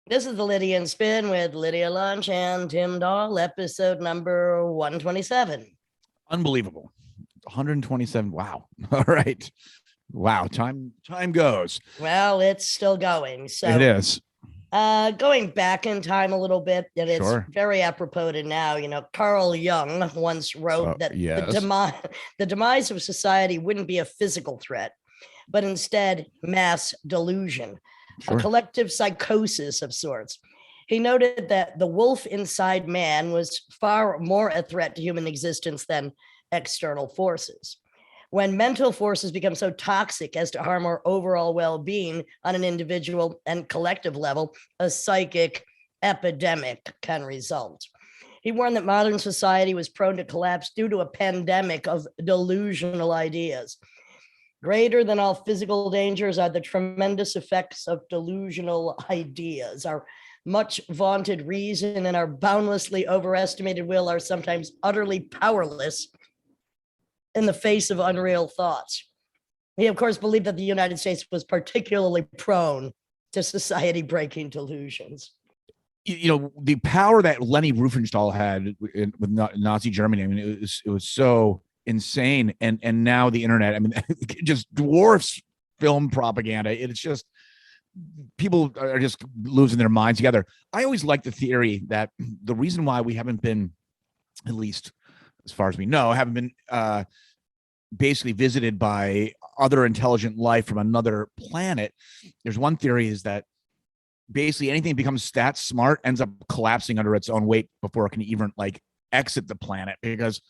This is the Lydia and Spin with Lydia Lunch and Tim Dahl, episode number 127. Unbelievable. 127. Wow. All right. Wow. Time goes. Well, it's still going. So it is. Going back in time a little bit, and it's Sure. very apropos to now. Carl Jung once wrote that yes. the demise of society wouldn't be a physical threat, but instead mass delusion, Sure. a collective psychosis of sorts. He noted that the wolf inside man was far more a threat to human existence than external forces. When mental forces become so toxic as to harm our overall well-being on an individual and collective level, a psychic epidemic can result. He warned that modern society was prone to collapse due to a pandemic of delusional ideas. Greater than all physical dangers are the tremendous effects of delusional ideas. Our much vaunted reason and our boundlessly overestimated will are sometimes utterly powerless in the face of unreal thoughts. He, of course, believed that the United States was particularly prone to society-breaking delusions. The power that Leni Riefenstahl had with Nazi Germany, I mean, it was so insane. And now the internet, I mean, it just dwarfs film propaganda. It's just, people are just losing their minds together. I always like the theory that the reason why we haven't been, at least as far as we know, haven't been basically visited by other intelligent life from another planet. There's one theory is that basically anything that becomes that smart ends up collapsing under its own weight before it can even exit the planet, because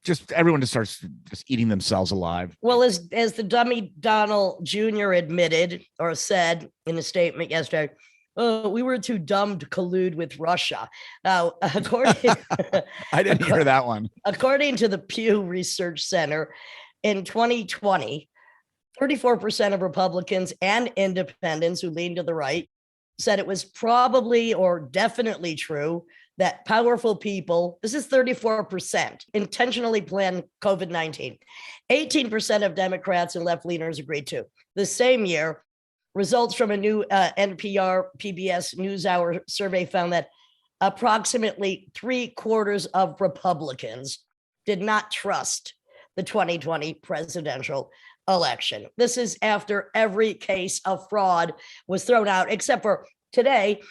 just everyone just starts just eating themselves alive. Well, as the dummy Donald Jr. admitted or said in a statement yesterday, we were too dumb to collude with Russia. Now, according I didn't hear that one. According to the Pew Research Center, in 2020, 34% of Republicans and independents who lean to the right said it was probably or definitely true that powerful people, this is 34%, intentionally planned COVID-19. 18% of Democrats and left-leaners agreed to. The same year, results from a new NPR PBS NewsHour survey found that approximately 3/4 of Republicans did not trust the 2020 presidential election. This is after every case of fraud was thrown out, except for today,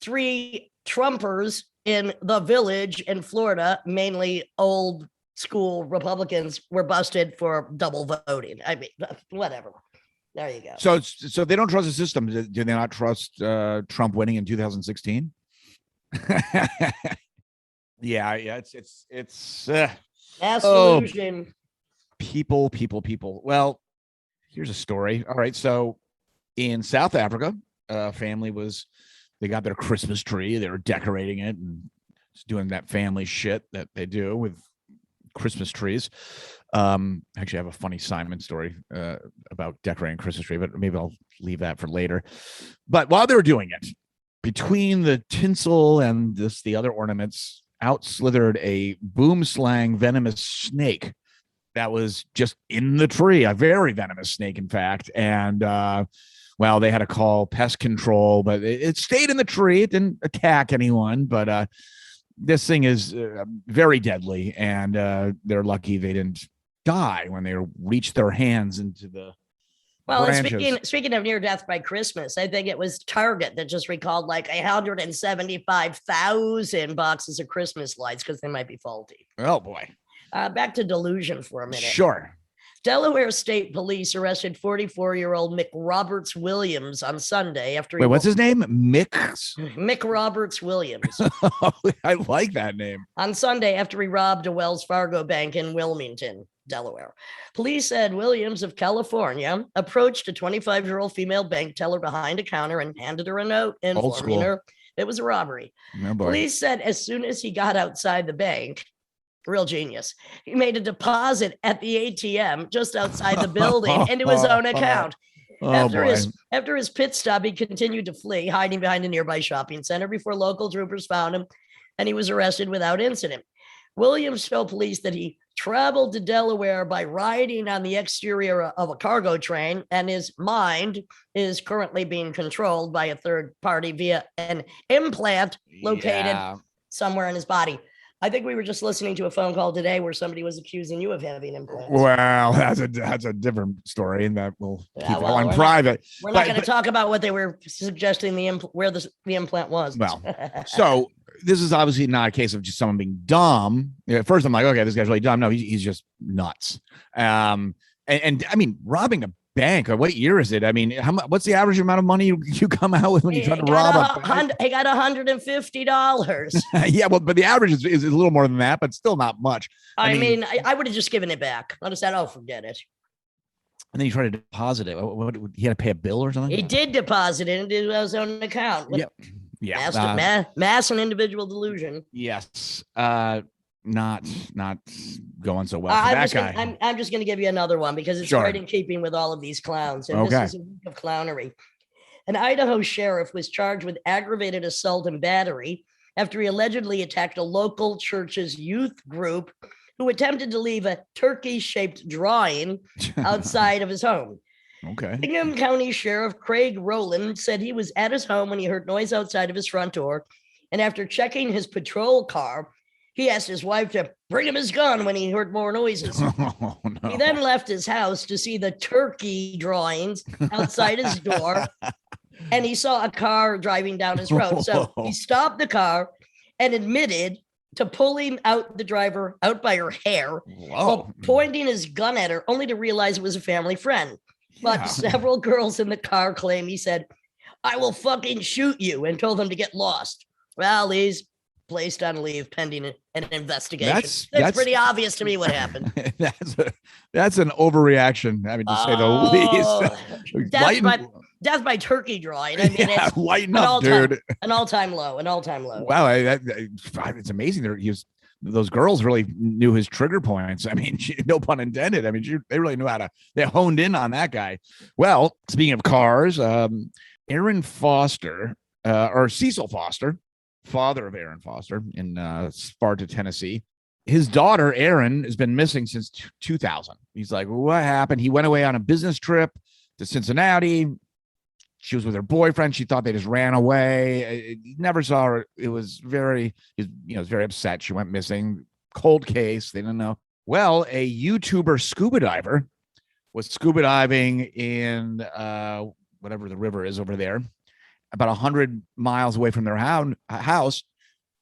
3 Trumpers in the Village in Florida, mainly old school Republicans, were busted for double voting. I mean, whatever. There you go. So they don't trust the system. Do they not trust Trump winning in 2016? yeah. It's mass delusion. People. Well, here's a story. All right. So in South Africa, a family they got their Christmas tree. They were decorating it and just doing that family shit that they do with Christmas trees. Actually, I have a funny Simon story about decorating Christmas tree, but maybe I'll leave that for later. But while they were doing it, between the tinsel and the other ornaments, out slithered a boomslang venomous snake that was just in the tree, a very venomous snake, in fact. And they had to call pest control, but it stayed in the tree. It didn't attack anyone, but this thing is very deadly, and they're lucky they didn't die when they reached their hands into the branches. And speaking of near death by Christmas, I think it was Target that just recalled 175,000 boxes of Christmas lights because they might be faulty. Oh boy. Back to delusion for a minute. Sure. Delaware State Police arrested 44-year-old Mick Roberts Williams on Sunday after Wait, what's his name? Mick Roberts Williams. I like that name. On Sunday after he robbed a Wells Fargo bank in Wilmington, Delaware. Police said Williams of California approached a 25-year-old female bank teller behind a counter and handed her a note informing her it was a robbery. Oh, police said as soon as he got outside the bank, real genius, he made a deposit at the ATM just outside the building into his own account. After his pit stop, he continued to flee, hiding behind a nearby shopping center before local troopers found him, and he was arrested without incident. Williams told police that he traveled to Delaware by riding on the exterior of a cargo train, and his mind is currently being controlled by a third party via an implant located somewhere in his body. I think we were just listening to a phone call today where somebody was accusing you of having implants. Well, that's a different story, and that we'll keep that one private. We're not going to talk about what they were suggesting where the implant was. Well, so this is obviously not a case of just someone being dumb. At first, I'm like, okay, this guy's really dumb. No, he's just nuts. And I mean, robbing a bank. What year is it? I mean, what's the average amount of money you come out with when you try to rob a bank? He got $150. Yeah, well, but the average is a little more than that, but still not much. I mean, I would have just given it back. I would have said, oh, forget it. And then he tried to deposit it. What he had to pay a bill or something? He did deposit it into his own account. Yeah. Mass and individual delusion. Yes. Not going so well for that guy. I'm just going to give you another one because it's right in keeping with all of these clowns. And this is a week of clownery. An Idaho sheriff was charged with aggravated assault and battery after he allegedly attacked a local church's youth group who attempted to leave a turkey-shaped drawing outside of his home. Okay. Bingham County Sheriff Craig Rowland said he was at his home when he heard noise outside of his front door. And after checking his patrol car, he asked his wife to bring him his gun when he heard more noises. Oh, no. He then left his house to see the turkey drawings outside his door, and he saw a car driving down his road. So he stopped the car and admitted to pulling out the driver out by her hair while pointing his gun at her, only to realize it was a family friend. But several girls in the car claim he said, "I will fucking shoot you," and told them to get lost. Well, he's placed on leave pending an investigation. That's pretty obvious to me what happened. That's an overreaction. I mean, to say the least. Death by turkey drawing. I mean, it's lighten up, dude. An all-time low. Wow, it's amazing. Those girls really knew his trigger points. I mean, no pun intended. I mean, they really knew they honed in on that guy. Well, speaking of cars, Aaron Foster, or Cecil Foster, father of Aaron Foster in Sparta, Tennessee. His daughter, Erin, has been missing since 2000. He's like, what happened? He went away on a business trip to Cincinnati. She was with her boyfriend. She thought they just ran away. Never saw her. It was very upset. She went missing. Cold case. They didn't know. Well, a YouTuber scuba diver was scuba diving in whatever the river is over there, about 100 miles away from their house,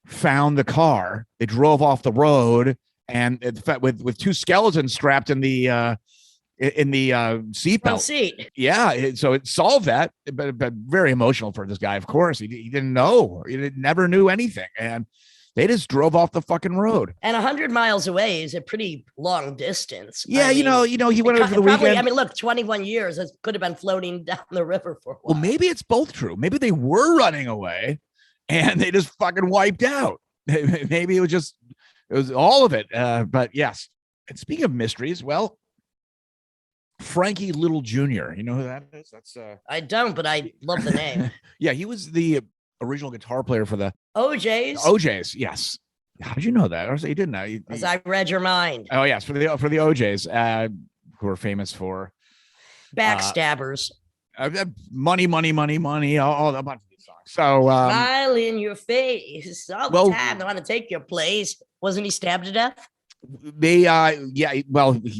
found the car. They drove off the road, and with two skeletons strapped in the seatbelt seat. Yeah, so it solved that, but very emotional for this guy. Of course, he didn't know. He never knew anything, and they just drove off the fucking road. And 100 miles away is a pretty long distance. Yeah, he went over the weekend. I mean, look, 21 years. It could have been floating down the river for a while. Well, maybe it's both true. Maybe they were running away, and they just fucking wiped out. Maybe it was all of it. But yes. And speaking of mysteries, well, Frankie Little Jr. You know who that is? That's I don't, but I love the name. Yeah, he was the original guitar player for the OJs. Yes. How did you know that? Or you didn't know? Because I read your mind. Oh yes, for the OJs, who are famous for backstabbers, money, all a bunch of these songs. So smile in your face all the time. They want to take your place. Wasn't he stabbed to death? They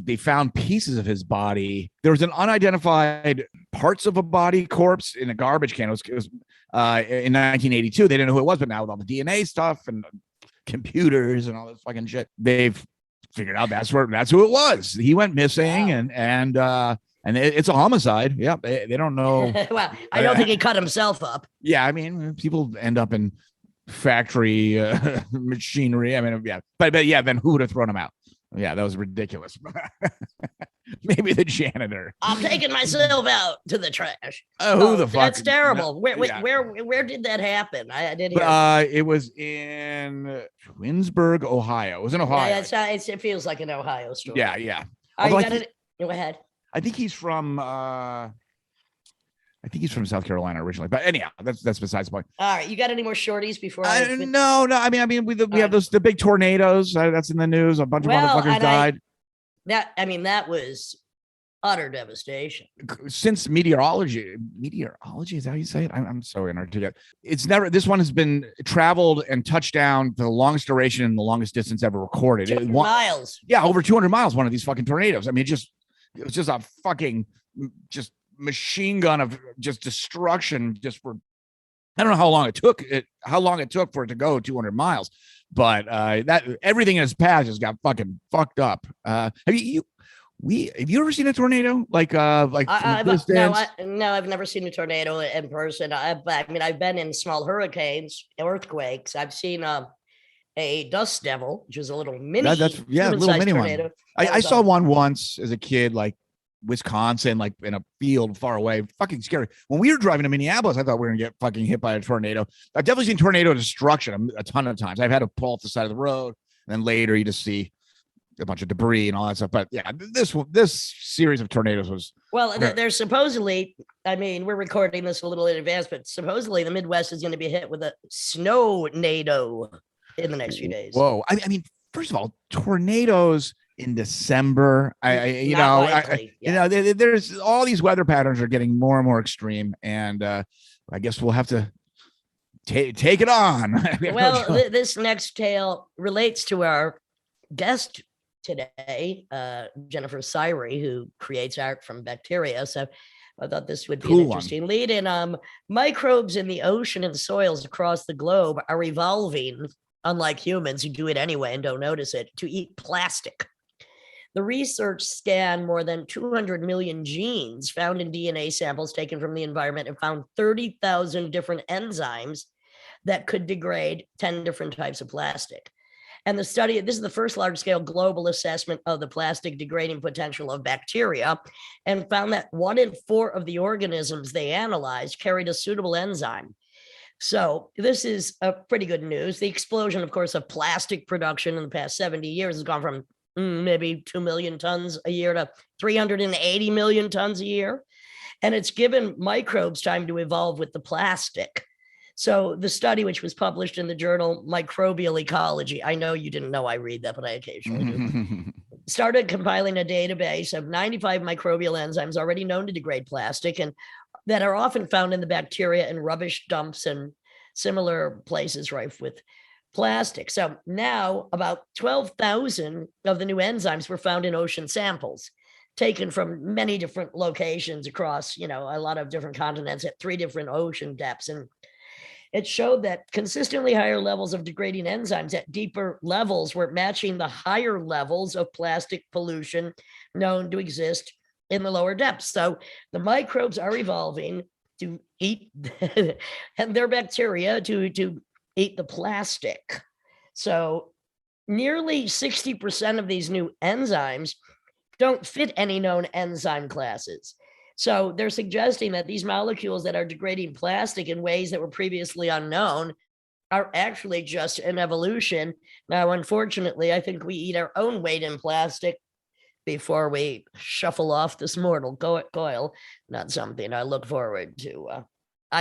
they found pieces of his body. There was an unidentified parts of a body corpse in a garbage can. It was in 1982. They didn't know who it was, but now with all the DNA stuff and computers and all this fucking shit, they've figured out that's who it was. He went missing, and it's a homicide. Yeah, they don't know. Well, I don't think he cut himself up. Yeah, I mean, people end up in factory machinery. I mean, yeah, but yeah, then who would have thrown him out? Yeah, that was ridiculous. Maybe the janitor. I'm taking myself out to the trash. Who the fuck? That's terrible. Where did that happen? I did hear. It was in Twinsburg, Ohio. It was in Ohio. Yeah, it feels like an Ohio story. Yeah. Go ahead. I think he's from I think he's from South Carolina originally, but anyhow, that's besides the point. All right, you got any more shorties before No. I mean, we have the big tornadoes. That's in the news. A bunch of motherfuckers died. That was utter devastation. Since meteorology is how you say it. I'm so inarticulate. This one has been traveled and touched down for the longest duration and the longest distance ever recorded. 200 miles. Yeah, over 200 miles. One of these fucking tornadoes. I mean, it was just a fucking just machine gun of just destruction. Just for I don't know how long it took for it to go 200 miles, but that everything in its path just got fucking fucked up. Have you ever seen a tornado no, I've never seen a tornado in person. I've been in small hurricanes, earthquakes. I've seen a dust devil, which is a little mini, little mini tornado. One. I saw one once as a kid, like Wisconsin, like in a field far away. Fucking scary. When we were driving to Minneapolis, I thought we were gonna get fucking hit by a tornado. I've definitely seen tornado destruction a ton of times. I've had to pull off the side of the road, and then later you just see a bunch of debris and all that stuff. But yeah, this series of tornadoes was there's supposedly, I mean, we're recording this a little in advance, but supposedly the Midwest is going to be hit with a snow-nado in the next few days. Whoa. I mean, first of all, tornadoes in December, there's all these weather patterns are getting more and more extreme, and I guess we'll have to take it on. Well, this next tale relates to our guest today, Jennifer Sirey, who creates art from bacteria. So I thought this would be an interesting lead in. Microbes in the ocean and soils across the globe are evolving, unlike humans who do it anyway and don't notice it, to eat plastic. The research scanned more than 200 million genes found in DNA samples taken from the environment and found 30,000 different enzymes that could degrade 10 different types of plastic. And this is the first large-scale global assessment of the plastic degrading potential of bacteria, and found that 1 in 4 of the organisms they analyzed carried a suitable enzyme. So this is a pretty good news. The explosion, of course, of plastic production in the past 70 years has gone from maybe 2 million tons a year to 380 million tons a year. And it's given microbes time to evolve with the plastic. So the study, which was published in the journal Microbial Ecology, I know you didn't know I read that, but I occasionally do, started compiling a database of 95 microbial enzymes already known to degrade plastic and that are often found in the bacteria and rubbish dumps and similar places rife with plastic. So now about 12,000 of the new enzymes were found in ocean samples taken from many different locations across, a lot of different continents at 3 different ocean depths. And it showed that consistently higher levels of degrading enzymes at deeper levels were matching the higher levels of plastic pollution known to exist in the lower depths. So the microbes are evolving to eat and their bacteria to eat the plastic. So nearly 60% of these new enzymes don't fit any known enzyme classes. So they're suggesting that these molecules that are degrading plastic in ways that were previously unknown are actually just an evolution. Now, unfortunately, I think we eat our own weight in plastic before we shuffle off this mortal coil. Not something I look forward to.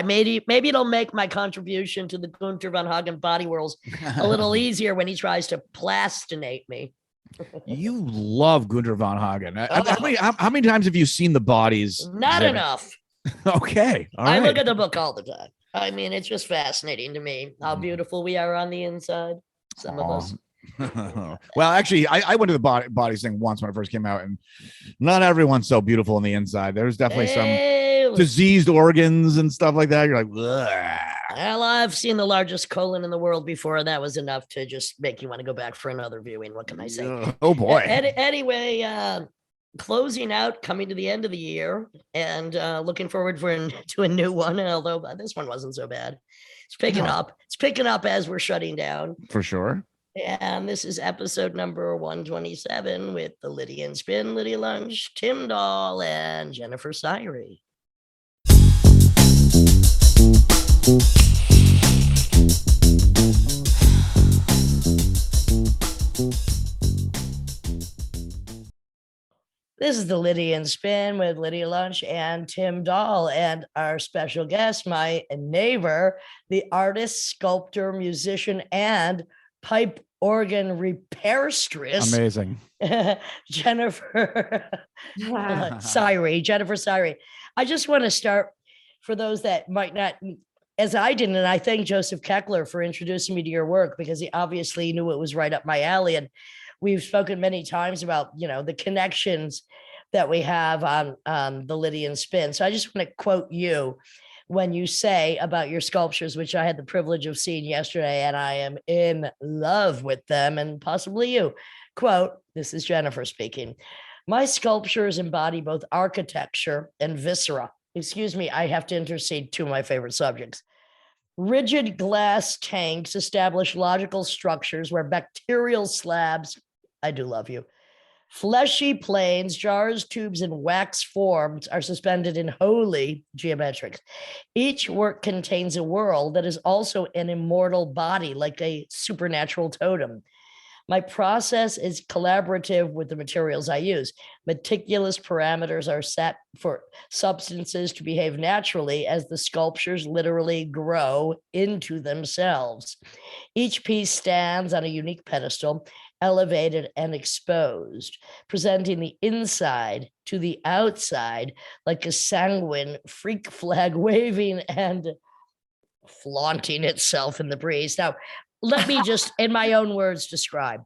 Maybe it'll make my contribution to the Gunter von Hagen body worlds a little easier when he tries to plastinate me. You love Gunter von Hagen. How many times have you seen the bodies? Not enough. Okay. I look at the book all the time. I mean, it's just fascinating to me how beautiful we are on the inside. Some of us. Well, actually, I went to the bodies thing once when it first came out, and not everyone's so beautiful on the inside. There's definitely some diseased organs and stuff like that. You're like, ugh. Well, I've seen the largest colon in the world before. That was enough to just make you want to go back for another viewing. What can I say? Oh boy. Anyway, closing out, coming to the end of the year, and looking forward to a new one. Although this one wasn't so bad. It's picking up. It's picking up as we're shutting down. For sure. And this is episode number 127 with the Lydian Spin, Lydia Lunch, Tim Dahl, and Jennifer Sirey. This is the Lydian Spin with Lydia Lunch and Tim Dahl, and our special guest, my neighbor, the artist, sculptor, musician, and pipe organ repairstress, Amazing. Jennifer Sirey. Jennifer Sirey. I just want to start for those that might not, as I didn't, and I thank Joseph Keckler for introducing me to your work because he obviously knew it was right up my alley. And we've spoken many times about, the connections that we have on the Lydian Spin. So I just want to quote you when you say about your sculptures, which I had the privilege of seeing yesterday, and I am in love with them, and possibly you. Quote, this is Jennifer speaking. My sculptures embody both architecture and viscera. Excuse me, I have to intercede two of my favorite subjects. Rigid glass tanks establish logical structures where bacterial slabs, I do love you, fleshy planes, jars, tubes, and wax forms are suspended in holy geometrics. Each work contains a world that is also an immortal body, like a supernatural totem. My process is collaborative with the materials I use. Meticulous parameters are set for substances to behave naturally as the sculptures literally grow into themselves. Each piece stands on a unique pedestal, elevated and exposed, presenting the inside to the outside like a sanguine freak flag waving and flaunting itself in the breeze. Now, let me just, in my own words, describe.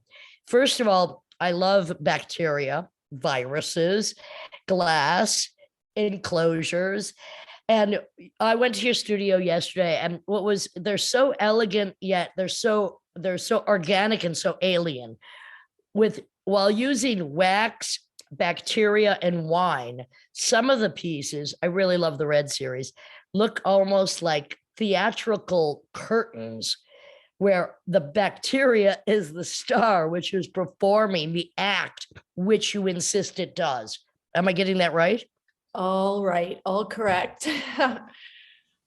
First of all, I love bacteria, viruses, glass, enclosures. And I went to your studio yesterday, and they're so elegant, yet they're so organic and so alien. While using wax, bacteria, and wine, some of the pieces, I really love the Red series, look almost like theatrical curtains where the bacteria is the star, which is performing the act which you insist it does. Am I getting that right? All right, all correct.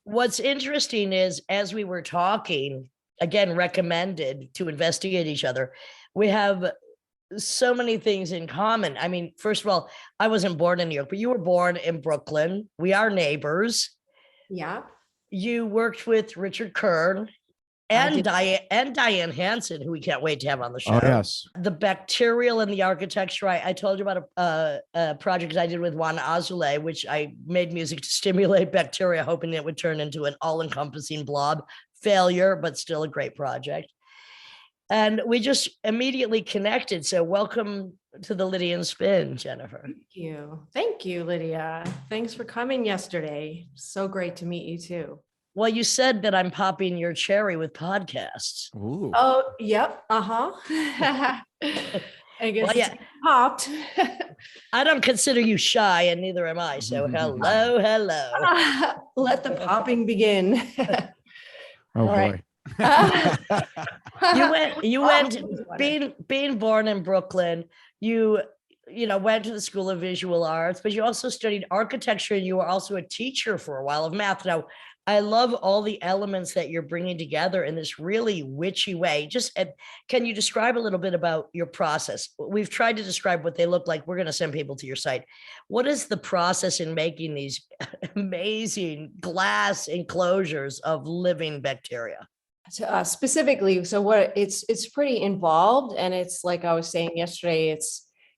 What's interesting is, as we were talking, again, recommended to investigate each other, we have so many things in common. I mean, first of all, I wasn't born in New York, but you were born in Brooklyn. We are neighbors. Yeah. You worked with Richard Kern and Diane Hansen, who we can't wait to have on the show. Oh, yes. The bacterial and the architecture. I told you about a project I did with Juan Azulay, which I made music to stimulate bacteria, hoping it would turn into an all-encompassing blob. Failure, but still a great project. And we just immediately connected. So welcome to the Lydian Spin, Jennifer. Thank you. Thank you, Lydia. Thanks for coming yesterday. So great to meet you too. Well, you said that I'm popping your cherry with podcasts. Ooh. Oh, yep. Uh-huh. I guess Well, yeah. it's popped. I don't consider you shy, and neither am I. So hello. Let the popping begin. Oh, All boy. You went being born in Brooklyn, you went to the School of Visual Arts, but you also studied architecture, and you were also a teacher for a while of math. Now, I love all the elements that you're bringing together in this really witchy way. Just can you describe a little bit about your process? We've tried to describe what they look like. We're going to send people to your site. What is the process in making these amazing glass enclosures of living bacteria? Specifically, so what it's pretty involved, and it's like I was saying yesterday,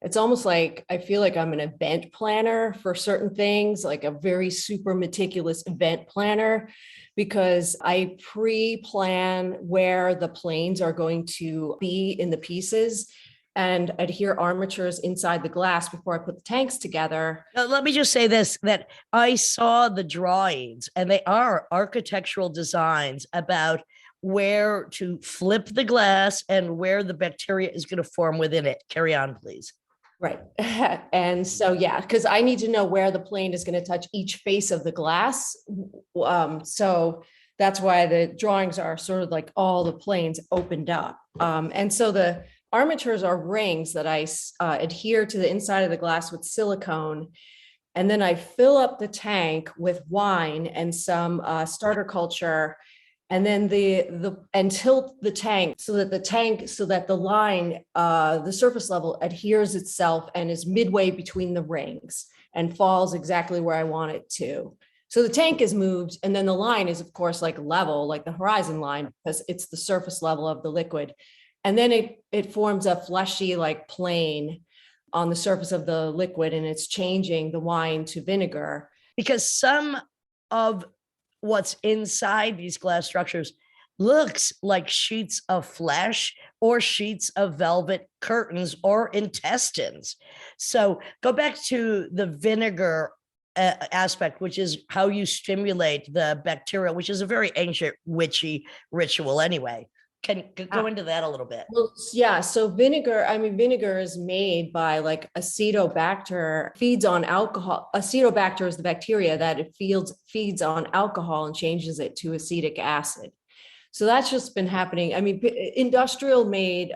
it's almost like I feel like I'm an event planner for certain things, like a very super meticulous event planner, because I pre-plan where the planes are going to be in the pieces and adhere armatures inside the glass before I put the tanks together. Let me just say this, that I saw the drawings, and they are architectural designs about where to flip the glass and where the bacteria is going to form within it. Carry on, please. Right. And so, yeah, because I need to know where the plane is going to touch each face of the glass. So that's why the drawings are sort of like all the planes opened up. And so the armatures are rings that I adhere to the inside of the glass with silicone. And then I fill up the tank with wine and some starter culture. and then and tilt the tank so that the line, the surface level adheres itself and is midway between the rings and falls exactly where I want it to. So the tank is moved, and then the line is, of course, like level, like the horizon line, because it's the surface level of the liquid. And then it forms a fleshy like plane on the surface of the liquid, and it's changing the wine to vinegar. Because some of what's inside these glass structures looks like sheets of flesh or sheets of velvet curtains or intestines. So go back to the vinegar aspect, which is how you stimulate the bacteria, which is a very ancient witchy ritual anyway. Can go into that a little bit. Well, yeah. So vinegar is made by like Acetobacter, feeds on alcohol. Acetobacter is the bacteria that it feeds on alcohol and changes it to acetic acid. So that's just been happening. I mean, industrial made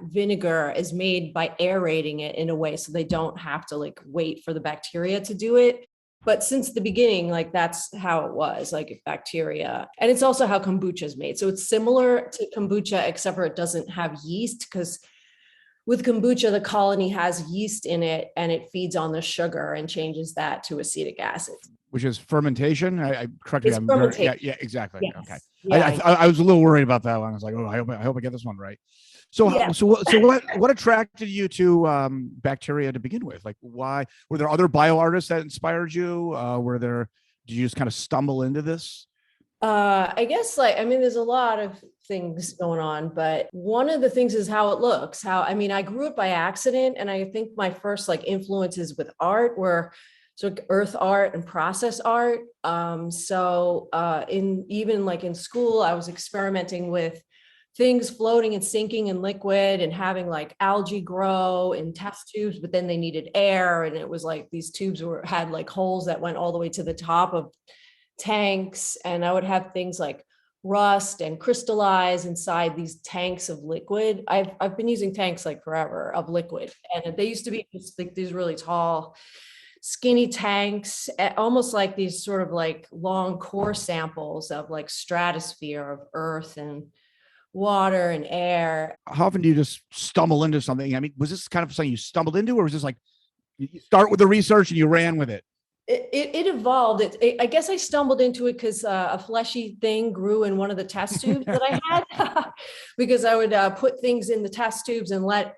vinegar is made by aerating it in a way so they don't have to like wait for the bacteria to do it. But since the beginning, like that's how it was, like bacteria. And it's also how kombucha is made. So it's similar to kombucha, except for it doesn't have yeast, because with kombucha, the colony has yeast in it and it feeds on the sugar and changes that to acetic acid. Which is fermentation. I correct me. Yeah, exactly. Yes. Okay. Yeah. I was a little worried about that one. I was like, oh, I hope I get this one right. So, Yeah. so what attracted you to bacteria to begin with? Like, why were there other bio artists that inspired you? Did you just kind of stumble into this? I guess there's a lot of things going on, but one of the things is how it looks. I grew up by accident, and I think my first like influences with art were earth art and process art. In school, I was experimenting with things floating and sinking in liquid and having like algae grow in test tubes, but then they needed air. And it was like these tubes had like holes that went all the way to the top of tanks. And I would have things like rust and crystallize inside these tanks of liquid. I've been using tanks like forever of liquid. And they used to be just like these really tall, skinny tanks, almost like these sort of like long core samples of like stratosphere of earth and water and air. How often do you just stumble into something? I mean, was this kind of something you stumbled into, or was this like you start with the research and you ran with it? It evolved. I guess I stumbled into it because a fleshy thing grew in one of the test tubes that I had, because I would put things in the test tubes and let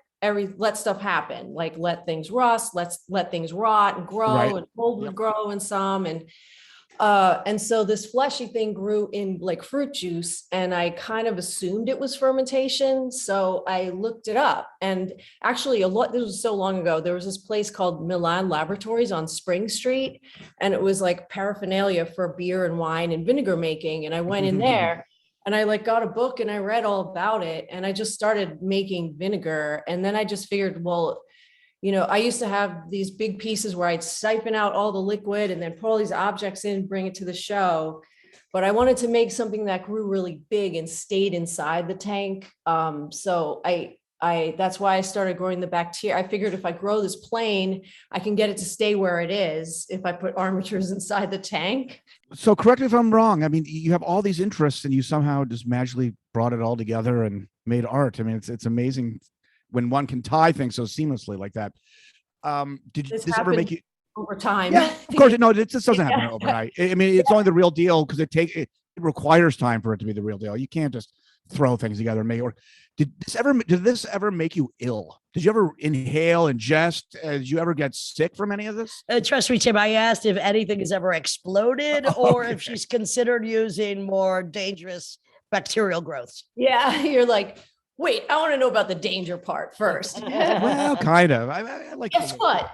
stuff happen, like let things rust, let things rot and grow, right. And mold would grow in some, and so this fleshy thing grew in like fruit juice, and I kind of assumed it was fermentation. So I looked it up, and actually this was so long ago, there was this place called Milan Laboratories on Spring Street, and it was like paraphernalia for beer and wine and vinegar making. And I went in there and I like got a book and I read all about it, and I just started making vinegar. And then I just figured, well, I used to have these big pieces where I'd siphon out all the liquid and then put all these objects in, bring it to the show. But I wanted to make something that grew really big and stayed inside the tank. So that's why I started growing the bacteria. I figured if I grow this plane, I can get it to stay where it is if I put armatures inside the tank. So correct me if I'm wrong. I mean, you have all these interests and you somehow just magically brought it all together and made art. I mean, it's amazing when one can tie things so seamlessly like that. Did this ever make you over time? Yeah, of course. No, it just doesn't happen overnight. I mean, it's only the real deal because it requires time for it to be the real deal. You can't just throw things together and make it work. Did this ever make you ill? Did you ever inhale, ingest? Did you ever get sick from any of this? Trust me, Tim, I asked if anything has ever exploded or if she's considered using more dangerous bacterial growths. Yeah, you're like, wait, I want to know about the danger part first. Well, kind of. I like. Guess what?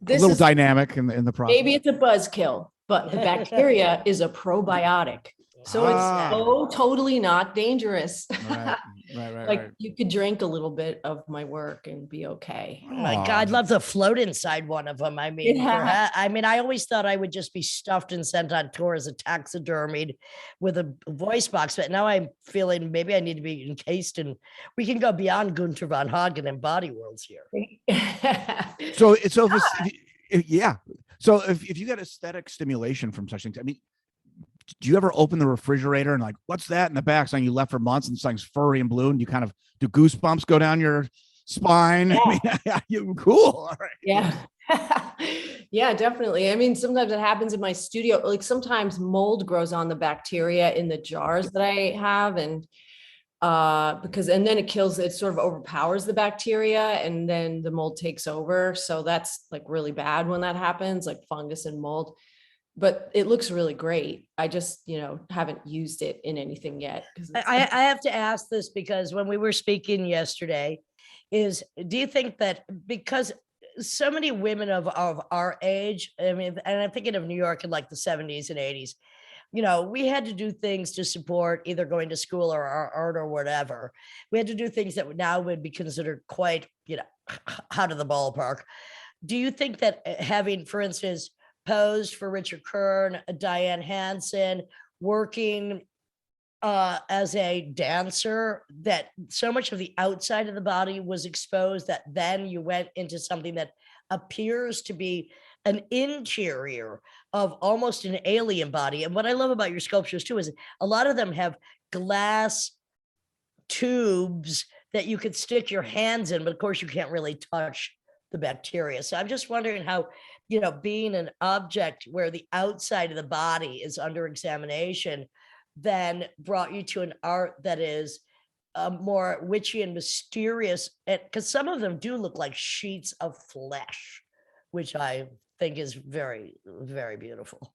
This a little dynamic in the process. Maybe it's a buzzkill, but the bacteria is a probiotic. So it's so totally not dangerous. Right. Like you could drink a little bit of my work and be okay. Oh my God, I'd love to float inside one of them. I mean, I always thought I would just be stuffed and sent on tour as a taxidermied with a voice box, but now I'm feeling maybe I need to be encased, and we can go beyond Gunther von Hagen and body worlds here. So if you get aesthetic stimulation from such things, I mean, do you ever open the refrigerator and like, what's that in the back? Something you left for months and something's furry and blue, and you kind of do goosebumps go down your spine? Yeah. I mean, you cool. All right. Yeah. Yeah, definitely. I mean, sometimes it happens in my studio. Like sometimes mold grows on the bacteria in the jars that I have. And and then it sort of overpowers the bacteria and then the mold takes over. So that's like really bad when that happens, like fungus and mold. But it looks really great. I just, haven't used it in anything yet. I have to ask this because when we were speaking yesterday, do you think that because so many women of our age, I mean, and I'm thinking of New York in like the 70s and 80s, we had to do things to support either going to school or art or whatever. We had to do things that now would be considered quite, out of the ballpark. Do you think that having, for instance, posed for Richard Kern, Diane Hansen, working as a dancer, that so much of the outside of the body was exposed that then you went into something that appears to be an interior of almost an alien body? And what I love about your sculptures too is a lot of them have glass tubes that you could stick your hands in, but of course you can't really touch the bacteria. So I'm just wondering how, being an object where the outside of the body is under examination then brought you to an art that is more witchy and mysterious, because some of them do look like sheets of flesh, which I think is very, very beautiful.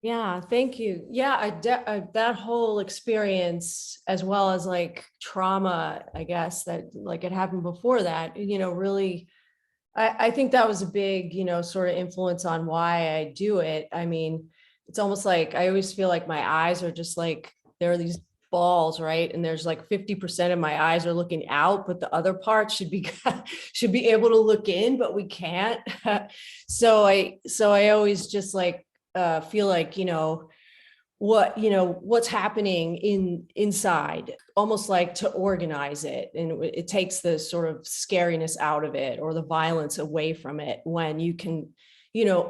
Yeah, thank you. Yeah, that whole experience, as well as like trauma, I guess that like it happened before that, really, I think that was a big, sort of influence on why I do it. I mean, it's almost like I always feel like my eyes are just like, there are these balls, right? And there's like 50% of my eyes are looking out, but the other part should be able to look in, but we can't. So I always just like feel like, what's happening inside, almost like to organize it. And it takes the sort of scariness out of it or the violence away from it when you can,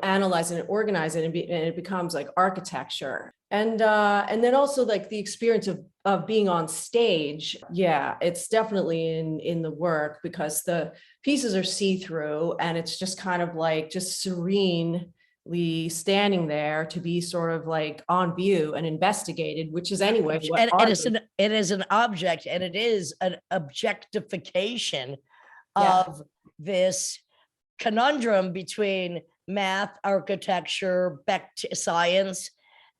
analyze it and organize it, and it becomes like architecture. And then also like the experience of being on stage. Yeah, it's definitely in the work because the pieces are see-through and it's just kind of like just serene standing there to be sort of like on view and investigated, which is anyway what and it is an object, and it is an objectification of this conundrum between math, architecture, science,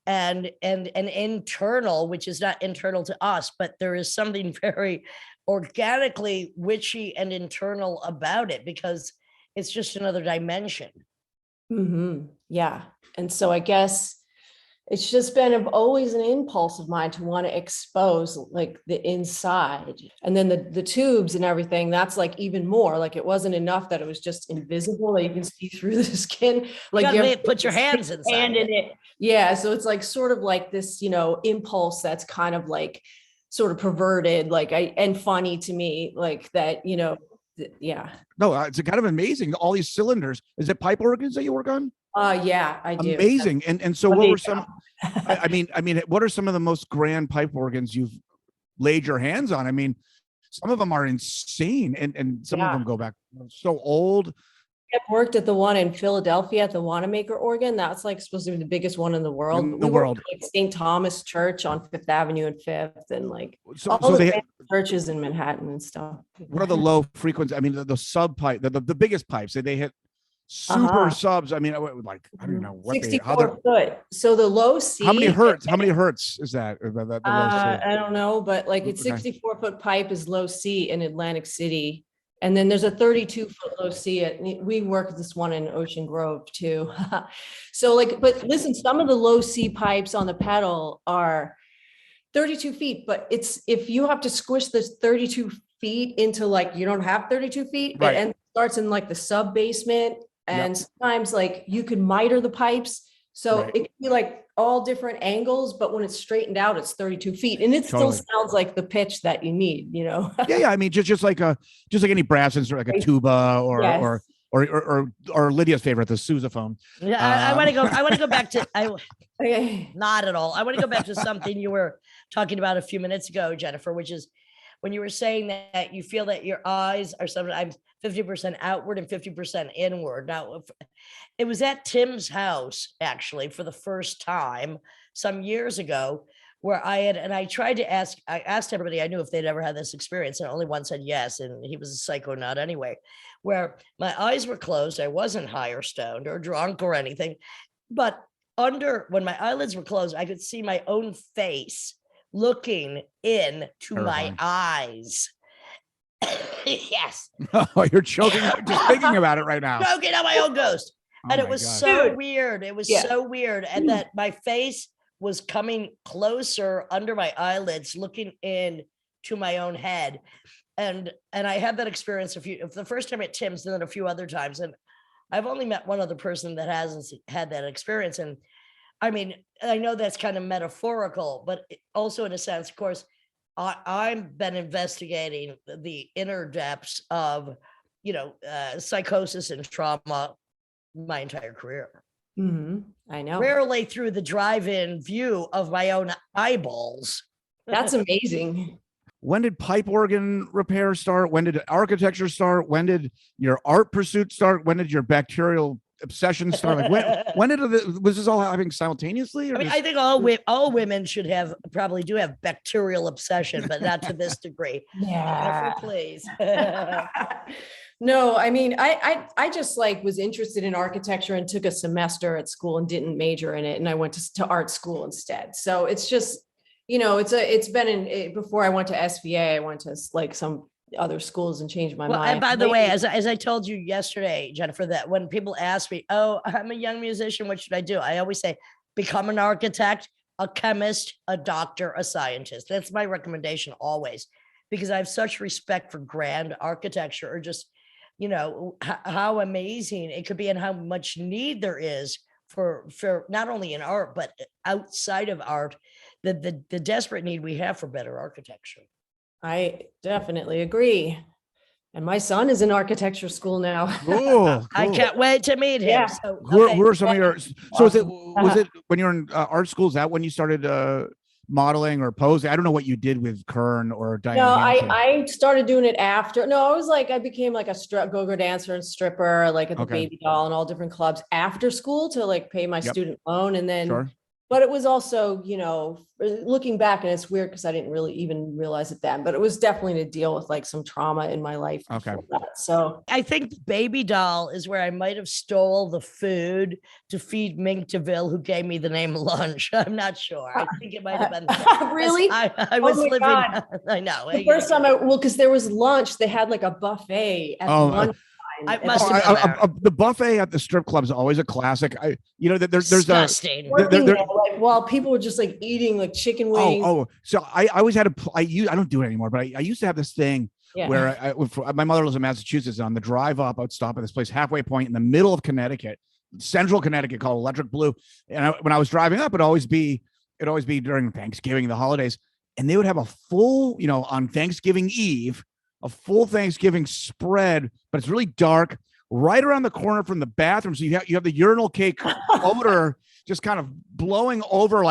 and an internal, which is not internal to us, but there is something very organically witchy and internal about it because it's just another dimension. Mm-hmm. Yeah. And so I guess it's just been always an impulse of mine to want to expose like the inside. And then the tubes and everything, that's like even more, like it wasn't enough that it was just invisible, that you can see through the skin. Like you put your hands inside in it. Yeah. So it's like sort of like this, impulse that's kind of like sort of perverted, like and funny to me, like that, yeah. No, it's kind of amazing. All these cylinders. Is it pipe organs that you work on? Yeah, I do. Amazing. And so what were some, I mean, what are some of the most grand pipe organs you've laid your hands on? I mean, some of them are insane and some of them go back so old. I worked at the one in Philadelphia at the Wanamaker organ. That's like supposed to be the biggest one in the world. We worked at, like St. Thomas Church on Fifth Avenue and Fifth, and like so the churches in Manhattan and stuff. What are the low frequency? I mean, the sub pipe, the biggest pipes. They hit super subs. I mean, like I don't know what 64 foot. So the low C. How many hertz? How many hertz is that? I don't know, but like it's 64-foot pipe is low C in Atlantic City. And then there's a 32-foot low C. We work with this one in Ocean Grove too. So like, but listen, some of the low C pipes on the pedal are 32 feet, but it's, if you have to squish this 32 feet into like, you don't have 32 feet, right. And it starts in like the sub basement. And sometimes like you could miter the pipes. So it can be like all different angles, but when it's straightened out, it's 32 feet. And it still sounds like the pitch that you need, Yeah. I mean, just like any brass instrument, like a tuba or or Lydia's favorite, the sousaphone. Yeah, I want to go. I want to go back to. Okay. Not at all. I want to go back to something you were talking about a few minutes ago, Jennifer, which is when you were saying that you feel that your eyes are sometimes 50% outward and 50% inward. Now, it was at Tim's house, actually, for the first time some years ago, where I tried to ask, I asked everybody I knew if they'd ever had this experience, and only one said yes, and he was a psychonaut anyway, where my eyes were closed. I wasn't high or stoned or drunk or anything, but when my eyelids were closed, I could see my own face looking into my eyes. Yes. Oh, you're choking just thinking about it right now. Choking on my own ghost. Oh And it my was God. so weird. It was so weird. And that my face was coming closer under my eyelids, looking in to my own head. And I had that experience the first time at Tim's, and then a few other times. And I've only met one other person that hasn't had that experience. And I mean, I know that's kind of metaphorical, but also in a sense, of course, I've been investigating the inner depths of, psychosis and trauma my entire career. Mm-hmm. I know. Rarely through the drive-in view of my own eyeballs. That's amazing. When did pipe organ repair start? When did architecture start? When did your art pursuit start? When did your bacterial obsession start? Like when was this all happening simultaneously? I mean, I think all women should probably do have bacterial obsession, but not to this degree. Yeah. Jennifer, please. No, I mean, I just was interested in architecture and took a semester at school and didn't major in it. And I went to art school instead. So it's just, it's been before I went to SVA, I went to some other schools and changed my mind. And by the way, as I told you yesterday, Jennifer, that when people ask me, oh, I'm a young musician, what should I do? I always say, become an architect, a chemist, a doctor, a scientist. That's my recommendation always, because I have such respect for grand architecture, or just, how amazing it could be and how much need there is for not only in art, but outside of art, the desperate need we have for better architecture. I definitely agree. And my son is in architecture school now. Cool. I can't wait to meet him. Yeah. So, Who are some of your, so Awesome. was it when you were in art school? Is that when you started modeling or posing? I don't know what you did with Kern or Diane. No, Hansen. I started doing it after. No, I became a go-go dancer and stripper, at the Baby Doll and all different clubs after school to pay my student loan. And then, Sure. But it was also, looking back, and it's weird because I didn't really even realize it then, but it was definitely to deal with some trauma in my life. Okay. So I think Baby Doll is where I might have stole the food to feed Mink DeVille, who gave me the name Lunch. I'm not sure. I think it might have been really. I was living. God. I know. The first time because there was lunch, they had a buffet at lunch. I must have been the buffet at the strip club is always a classic. There's disgusting. While people were just eating chicken wings. So I always had I don't do it anymore, but I used to have this thing where my mother lives in Massachusetts. On the drive up, I would stop at this place, Halfway Point, in the middle of Connecticut, central Connecticut, called Electric Blue. And when I was driving up, it'd always be during Thanksgiving, the holidays, and they would have a full, on Thanksgiving Eve, a full Thanksgiving spread, but it's really dark, right around the corner from the bathroom. So you have the urinal cake odor just kind of blowing over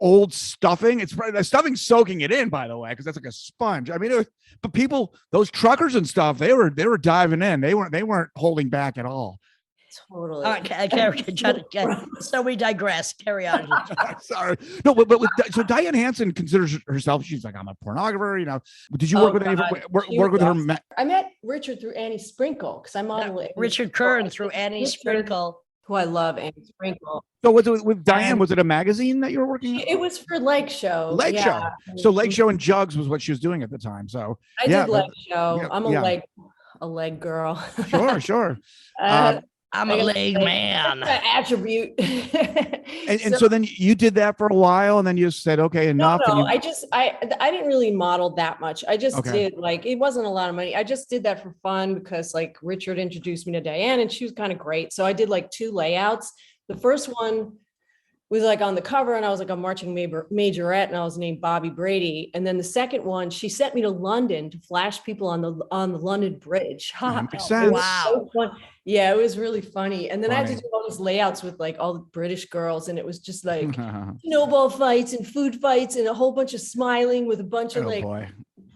old stuffing. It's the stuffing soaking it in, by the way, because that's like a sponge. I mean, but people, those truckers and stuff, they were diving in. They weren't holding back at all. Totally. So we digress. Carry on. Sorry. No, but so Diane Hansen considers herself, she's like, I'm a pornographer, Did you work with work with her? I met Richard through Annie Sprinkle because I'm modeling. Richard Kern through Annie Sprinkle. Who I love, Annie Sprinkle. So was it with Diane? Was it a magazine that you were working? It was for Leg Show. Show. So Leg Show and Jugs was what she was doing at the time. So I did Leg Show. I'm a leg girl. Sure. I'm a leg man. Attribute. and so then you did that for a while, and then you said, okay, enough. No, I didn't really model that much. I just did it wasn't a lot of money. I just did that for fun because Richard introduced me to Diane and she was kind of great. So I did 2 layouts. The first one was like on the cover, and I was like a marching majorette, and I was named Bobby Brady. And then the second one, she sent me to London to flash people on the London Bridge. That makes It sense. was Wow. so fun. Yeah, it was really funny. And then I had to Funny. do all these layouts with like all the British girls, and it was just like snowball fights and food fights and a whole bunch of smiling with a bunch of Oh like boy.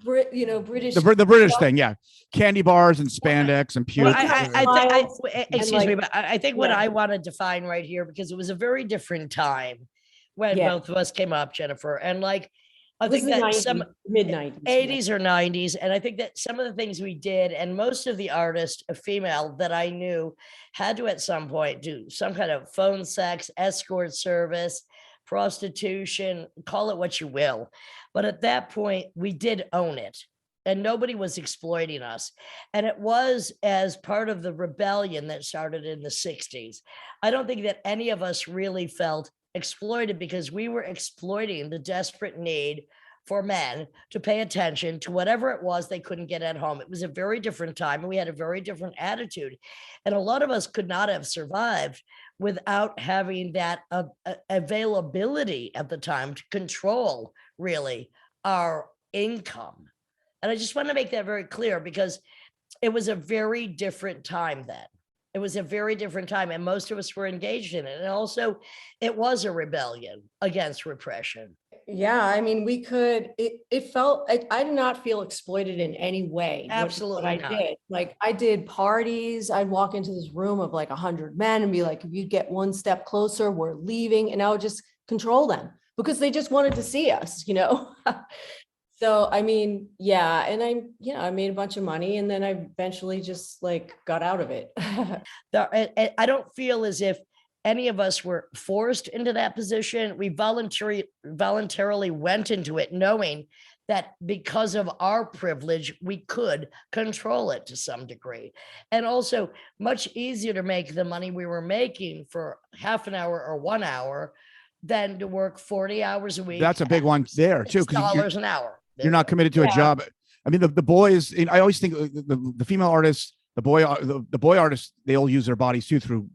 British. The British thing, yeah. Candy bars and spandex and puke. Well, Smiles excuse me, like- but I think what yeah. I want to define right here, because it was a very different time when Yeah. both of us came up, Jennifer, and like I It was think the that 90s, some mid-90s. 80s or 90s, and I think that some of the things we did, and most of the artists, a female that I knew, had to at some point do some kind of phone sex, escort service, prostitution, call it what you will. But at that point, we did own it, and nobody was exploiting us. And it was as part of the rebellion that started in the 60s. I don't think that any of us really felt exploited, because we were exploiting the desperate need for men to pay attention to whatever it was they couldn't get at home. It was a very different time, and we had a very different attitude. And a lot of us could not have survived without having that availability at the time to control really our income. And I just want to make that very clear, because it was a very different time then. It was a very different time, and most of us were engaged in it. And also, it was a rebellion against repression. Yeah, I mean, it felt, I did not feel exploited in any way. Absolutely I not. did. Like, I did parties. I'd walk into this room of like 100 men and be like, if you get one step closer, we're leaving. And I would just control them because they just wanted to see us, you know? So, I mean, yeah. And I made a bunch of money, and then I eventually just like got out of it. I don't feel as if any of us were forced into that position. We voluntarily went into it knowing that because of our privilege, we could control it to some degree. And also much easier to make the money we were making for half an hour or 1 hour than to work 40 hours a week. That's a big one there too. $6 an hour. You're not committed to a job. I mean, the boys, I always think the female artists, the boy artists, they all use their bodies too, through,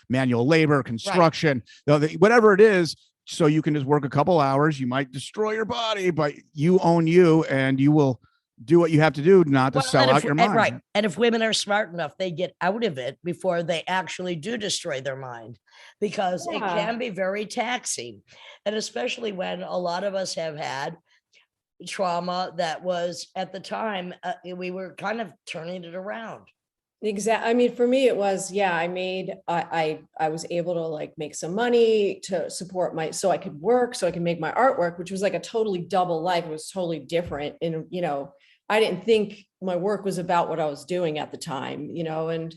manual labor, construction, whatever it is. So you can just work a couple hours. You might destroy your body, but you own you, and you will do what you have to do not to sell out your mind. Right. And if women are smart enough, they get out of it before they actually do destroy their mind, because it can be very taxing. And especially when a lot of us have had trauma that was at the time, we were kind of turning it around. Exactly. I mean, for me, it was, I was able to like make some money to support so I could work, so I could make my artwork, which was like a totally double life. It was totally different. And, I didn't think my work was about what I was doing at the time, but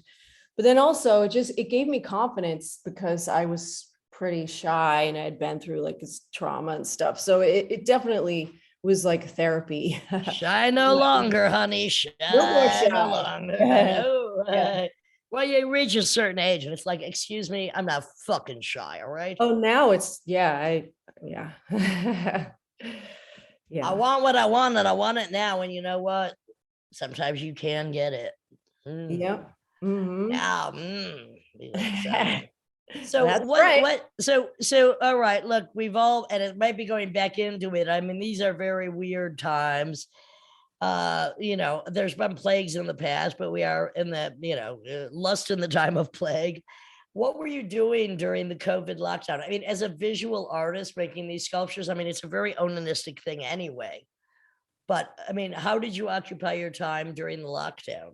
then also it gave me confidence, because I was pretty shy and I had been through like this trauma and stuff. So it definitely was like therapy. Shy no longer, honey. Shy no longer. Well, you reach a certain age and it's like, excuse me, I'm not fucking shy. All right. Oh, now it's, yeah. I want what I want, and I want it now. And you know what? Sometimes you can get it. Yep. Mm-hmm. Yeah. So all right, look, we've all, and it might be going back into it. I mean, these are very weird times. There's been plagues in the past, but we are in the, lust in the time of plague. What were you doing during the COVID lockdown? I mean, as a visual artist making these sculptures, I mean, it's a very onanistic thing anyway. But I mean, how did you occupy your time during the lockdown?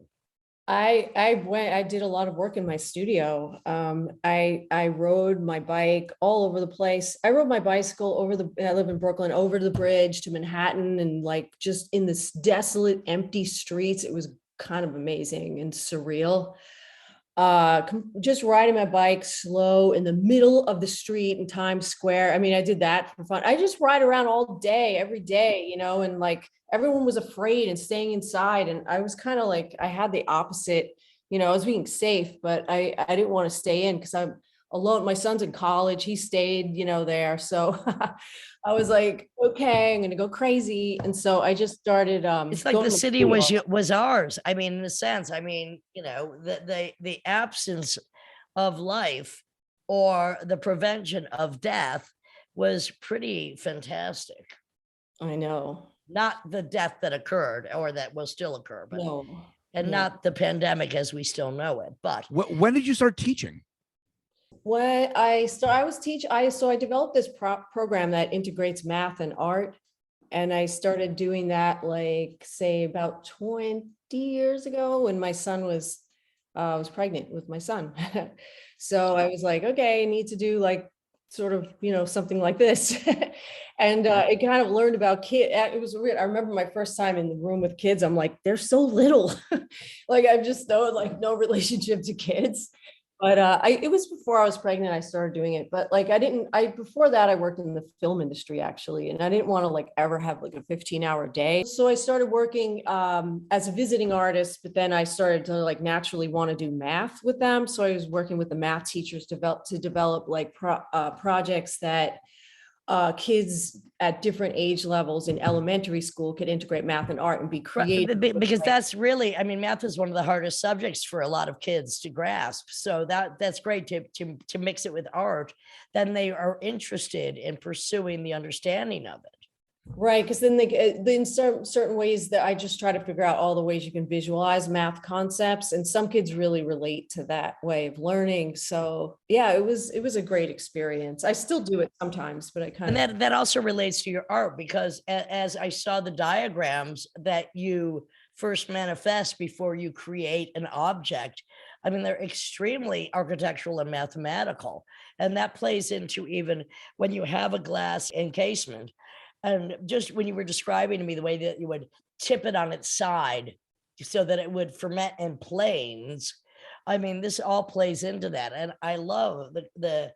I did a lot of work in my studio. I rode my bike all over the place. I rode my bicycle I live in Brooklyn, over the bridge to Manhattan, and like just in this desolate, empty streets. It was kind of amazing and surreal. Just riding my bike slow in the middle of the street in Times Square. I mean, I did that for fun. I just ride around all day, every day, and like everyone was afraid and staying inside. And I was kind of like, I had the opposite, I was being safe, but I didn't want to stay in because I'm alone. My son's in college. He stayed, there. So I was like, okay, I'm going to go crazy. And so I just started. It's like the city was ours. I mean, in a sense, I mean, the absence of life or the prevention of death was pretty fantastic. I know. Not the death that occurred or that will still occur, but No. and no. not the pandemic as we still know it. But When did you start teaching? When I developed this program that integrates math and art. And I started doing that, like, say about 20 years ago when my son was, I was pregnant with my son. So I was like, okay, I need to do like sort of, something like this. And I kind of learned about kids. It was weird. I remember my first time in the room with kids. I'm like, they're so little. Like, I've just no relationship to kids. But it was before I was pregnant, I started doing it. But like, before that, I worked in the film industry actually. And I didn't want to like ever have like a 15-hour day. So I started working as a visiting artist, but then I started to like naturally want to do math with them. So I was working with the math teachers to develop like projects that kids at different age levels in elementary school could integrate math and art and be creative. because that's really, I mean, math is one of the hardest subjects for a lot of kids to grasp. So that's great to mix it with art. Then they are interested in pursuing the understanding of it. Right, because then in certain ways that I just try to figure out all the ways you can visualize math concepts, and some kids really relate to that way of learning. So yeah, it was a great experience. I still do it sometimes, but I kind of. And that also relates to your art, because as I saw the diagrams that you first manifest before you create an object, I mean, they're extremely architectural and mathematical, and that plays into even when you have a glass encasement. And just when you were describing to me the way that you would tip it on its side so that it would ferment in planes, I mean, this all plays into that. And I love the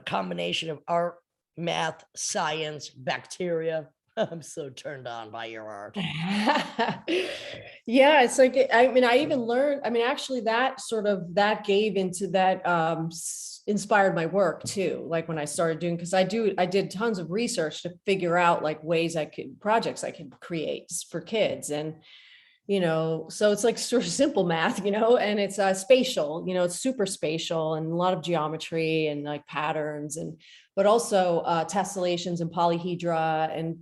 combination of art, math, science, bacteria. I'm so turned on by your art. Yeah, it's like, I mean, I even learned, I mean, actually that gave into that, inspired my work too. Like when I started doing, because I did tons of research to figure out like projects I could create for kids. And, so it's like sort of simple math, and it's spatial, it's super spatial and a lot of geometry and like patterns but also tessellations and polyhedra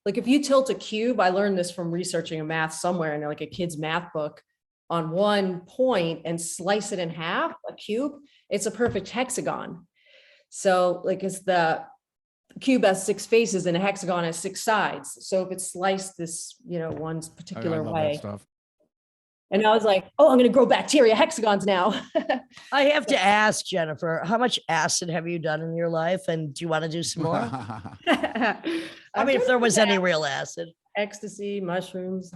like if you tilt a cube, I learned this from researching a math somewhere in like a kid's math book, on one point and slice it in half, a cube, it's a perfect hexagon. So like it's the cube has 6 faces and a hexagon has 6 sides. So if it's sliced this, one particular way. Stuff. And I was like, oh, I'm going to grow bacteria hexagons now. I have to ask, Jennifer, how much acid have you done in your life? And do you want to do some more? I mean, if there was any real acid. Ecstasy, mushrooms.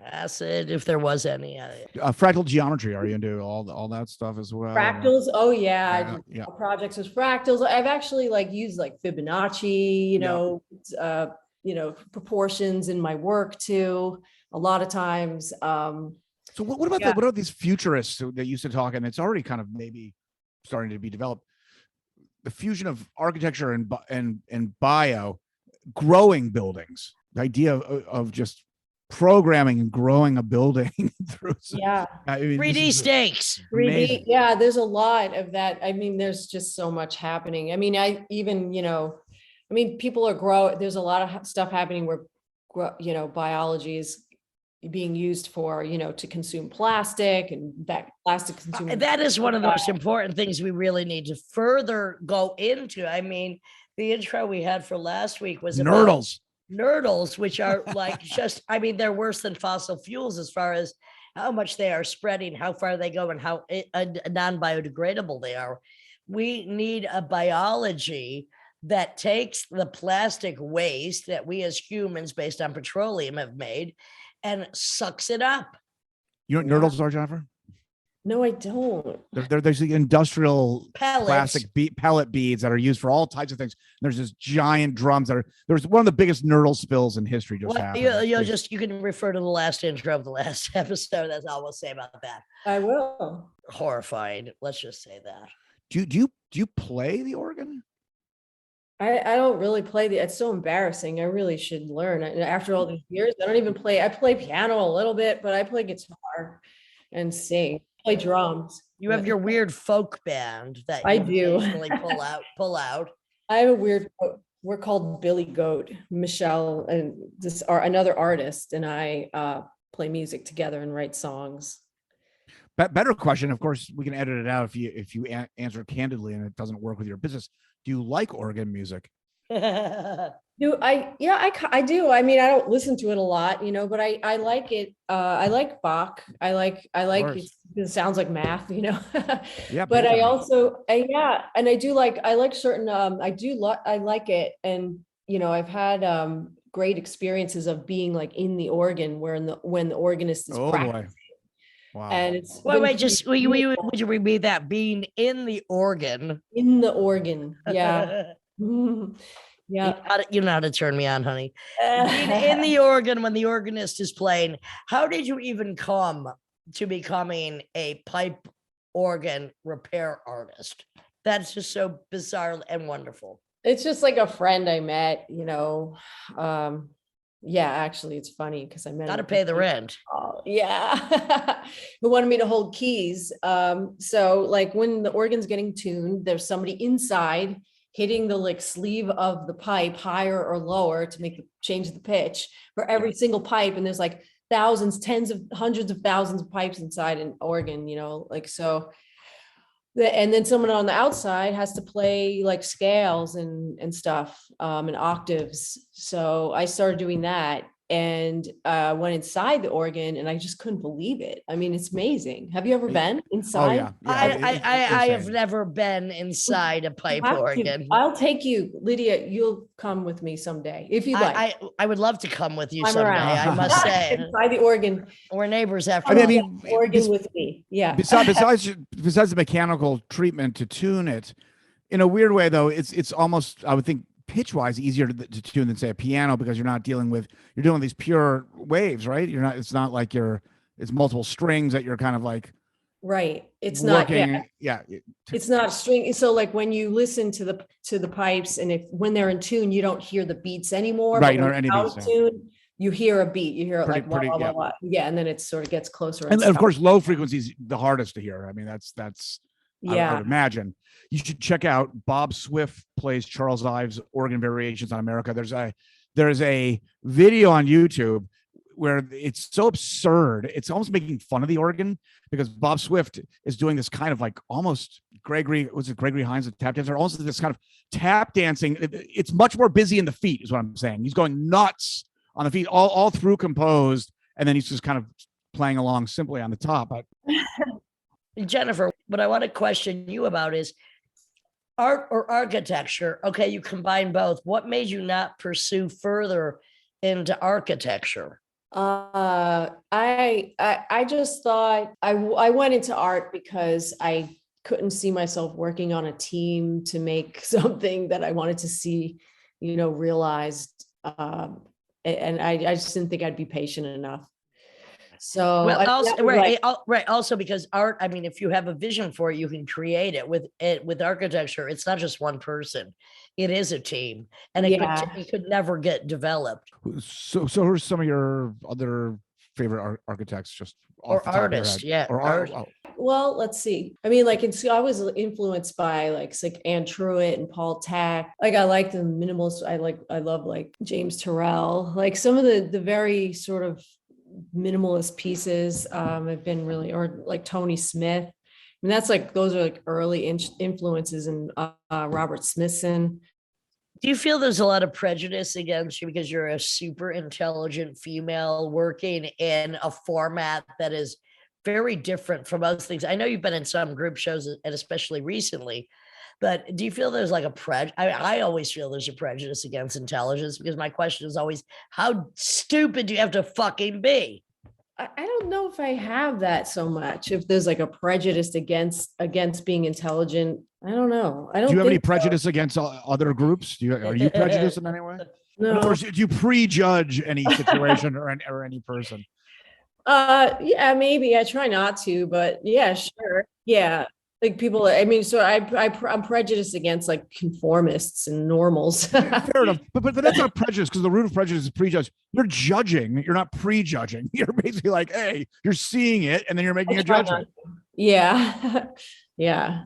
Acid, if there was any. Fractal geometry. Are you into all that stuff as well? Fractals. Oh yeah. Yeah. Projects with fractals. I've actually like used like Fibonacci, proportions in my work too. A lot of times. So what about what are these futurists that used to talk, and it's already kind of maybe starting to be developed, the fusion of architecture and bio, growing buildings, the idea of just programming and growing a building through. I mean, 3D stakes. 3D. Yeah, there's a lot of that. I mean, there's just so much happening. I mean, people are there's a lot of stuff happening where, biology is being used for, to consume plastic and that plastic consuming. That is one of the most important things we really need to further go into. I mean, the intro we had for last week was nurdles, which are like they're worse than fossil fuels as far as how much they are spreading, how far they go, and how non-biodegradable they are. We need a biology that takes the plastic waste that we as humans, based on petroleum, have made and sucks it up. You know what nurdles are, Jennifer? No, I don't. There's the industrial Pellets. plastic pellet beads that are used for all types of things. There's this giant drums there's one of the biggest nurdle spills in history just happened. You can refer to the last intro of the last episode. That's all we'll say about that. I will. Horrified. Let's just say that. Do you play the organ? I don't really play it's so embarrassing. I really should learn. After all these years, I don't even play. I play piano a little bit, but I play guitar and sing. I play drums. You have your weird folk band that I you do. occasionally pull out. I have a weird, we're called Billy Goat, Michelle and this are another artist, and I play music together and write songs. Better question. Of course, we can edit it out if you answer candidly and it doesn't work with your business. Do you like organ music? Do I? Yeah, I do. I mean, I don't listen to it a lot, but I like it. I like Bach. I like it sounds like math, Yeah, but I big time. also, yeah, and I like certain, I like it. And, I've had great experiences of being like in the organ when the organist is Oh practicing. boy. Wow. And it's Wait, been wait, just pretty would you repeat that? Being in the organ. in the organ. Yeah. Yeah. You know how to turn me on, honey. Being in the organ when the organist is playing. How did you even come to becoming a pipe organ repair artist? That's just so bizarre and wonderful. It's just like a friend I met, yeah, actually it's funny because I met Got to him. pay the rent. Oh, yeah. Who wanted me to hold keys. So like when the organ's getting tuned, there's somebody inside hitting the like sleeve of the pipe higher or lower to change the pitch for every single pipe. And there's like thousands, tens of hundreds of thousands of pipes inside an organ, so. And then someone on the outside has to play like scales and stuff, and octaves. So I started doing that and went inside the organ, and I just couldn't believe it. I mean, it's amazing. Have you ever been inside? Oh yeah. I have never been inside a pipe organ. I'll take you, Lydia. You'll come with me someday if you'd like. I would love to come with you I'm someday. around. I must say, inside the organ. we're neighbors after. I mean, organ with me. Yeah. Besides the mechanical treatment to tune it, in a weird way though, it's almost, I would think, pitch wise easier to tune than say a piano, because you're dealing with these pure waves, right? It's not like it's multiple strings that you're kind of like right. It's working, not. Yeah. It's not string. So like when you listen to the pipes, and when they're in tune, you don't hear the beats anymore. Right. But Or any out beats, of tune, you hear a beat. You hear it like pretty, wah, wah, wah. Yeah, and then it sort of gets closer. And of course, low frequencies the hardest to hear. I mean, that's yeah. I would imagine. You should check out Bob Swift plays Charles Ives organ variations on America. There's a video on YouTube where it's so absurd. It's almost making fun of the organ, because Bob Swift is doing this kind of like almost Gregory Hines, a tap dancer, almost this kind of tap dancing. It's much more busy in the feet is what I'm saying. He's going nuts on the feet all through composed. And then he's just kind of playing along simply on the top. Jennifer, what I want to question you about is art or architecture. Okay, you combine both. What made you not pursue further into architecture? I just thought I went into art because I couldn't see myself working on a team to make something that I wanted to see, realized. And I just didn't think I'd be patient enough. So also because art, I mean, if you have a vision for it, you can create it. With architecture, it's not just one person, it is a team, and it could never get developed. So who are some of your other favorite architects, just or artists? Yeah, or art. Well, let's see. I mean, I was influenced by like Anne Truitt and Paul Tack. Like I like the minimalist. I love like James Turrell. Like some of the very sort of minimalist pieces have been really, or like Tony Smith. I mean, those are like early influences, and Robert Smithson. Do you feel there's a lot of prejudice against you because you're a super intelligent female working in a format that is very different from most things? I know you've been in some group shows, and especially recently, but do you feel there's like I always feel there's a prejudice against intelligence, because my question is always, how stupid do you have to fucking be? I don't know if I have that so much. If there's like a prejudice against being intelligent, I don't know. I don't. Do you have any prejudice against other groups? Are you prejudiced in any way? No. In other words, do you prejudge any situation or any person? Yeah, maybe. I try not to, but yeah, sure. Yeah. Like people, I mean, so I'm prejudiced against like conformists and normals. Fair enough, but that's not prejudice, because the root of prejudice is prejudge. You're judging. You're not prejudging. You're basically like, hey, you're seeing it, and then you're making a judgment. Yeah. Yeah.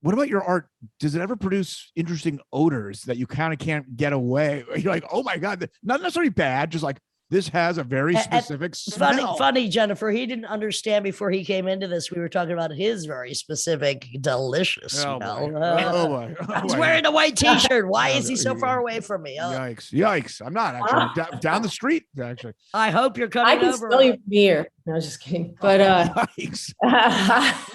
What about your art? Does it ever produce interesting odors that you kind of can't get away? You're like, oh my God, not necessarily bad, just like this has a very And specific smell. funny, Jennifer. He didn't understand before he came into this. We were talking about his very specific, delicious Oh smell. boy. Oh boy. Oh He's my wearing God. a white T-shirt. Why is he Okay, so far away from me? Yikes. Yikes. I'm not actually down the street, actually. I hope you're I coming can over. smell you from here. No, just kidding. But Yikes.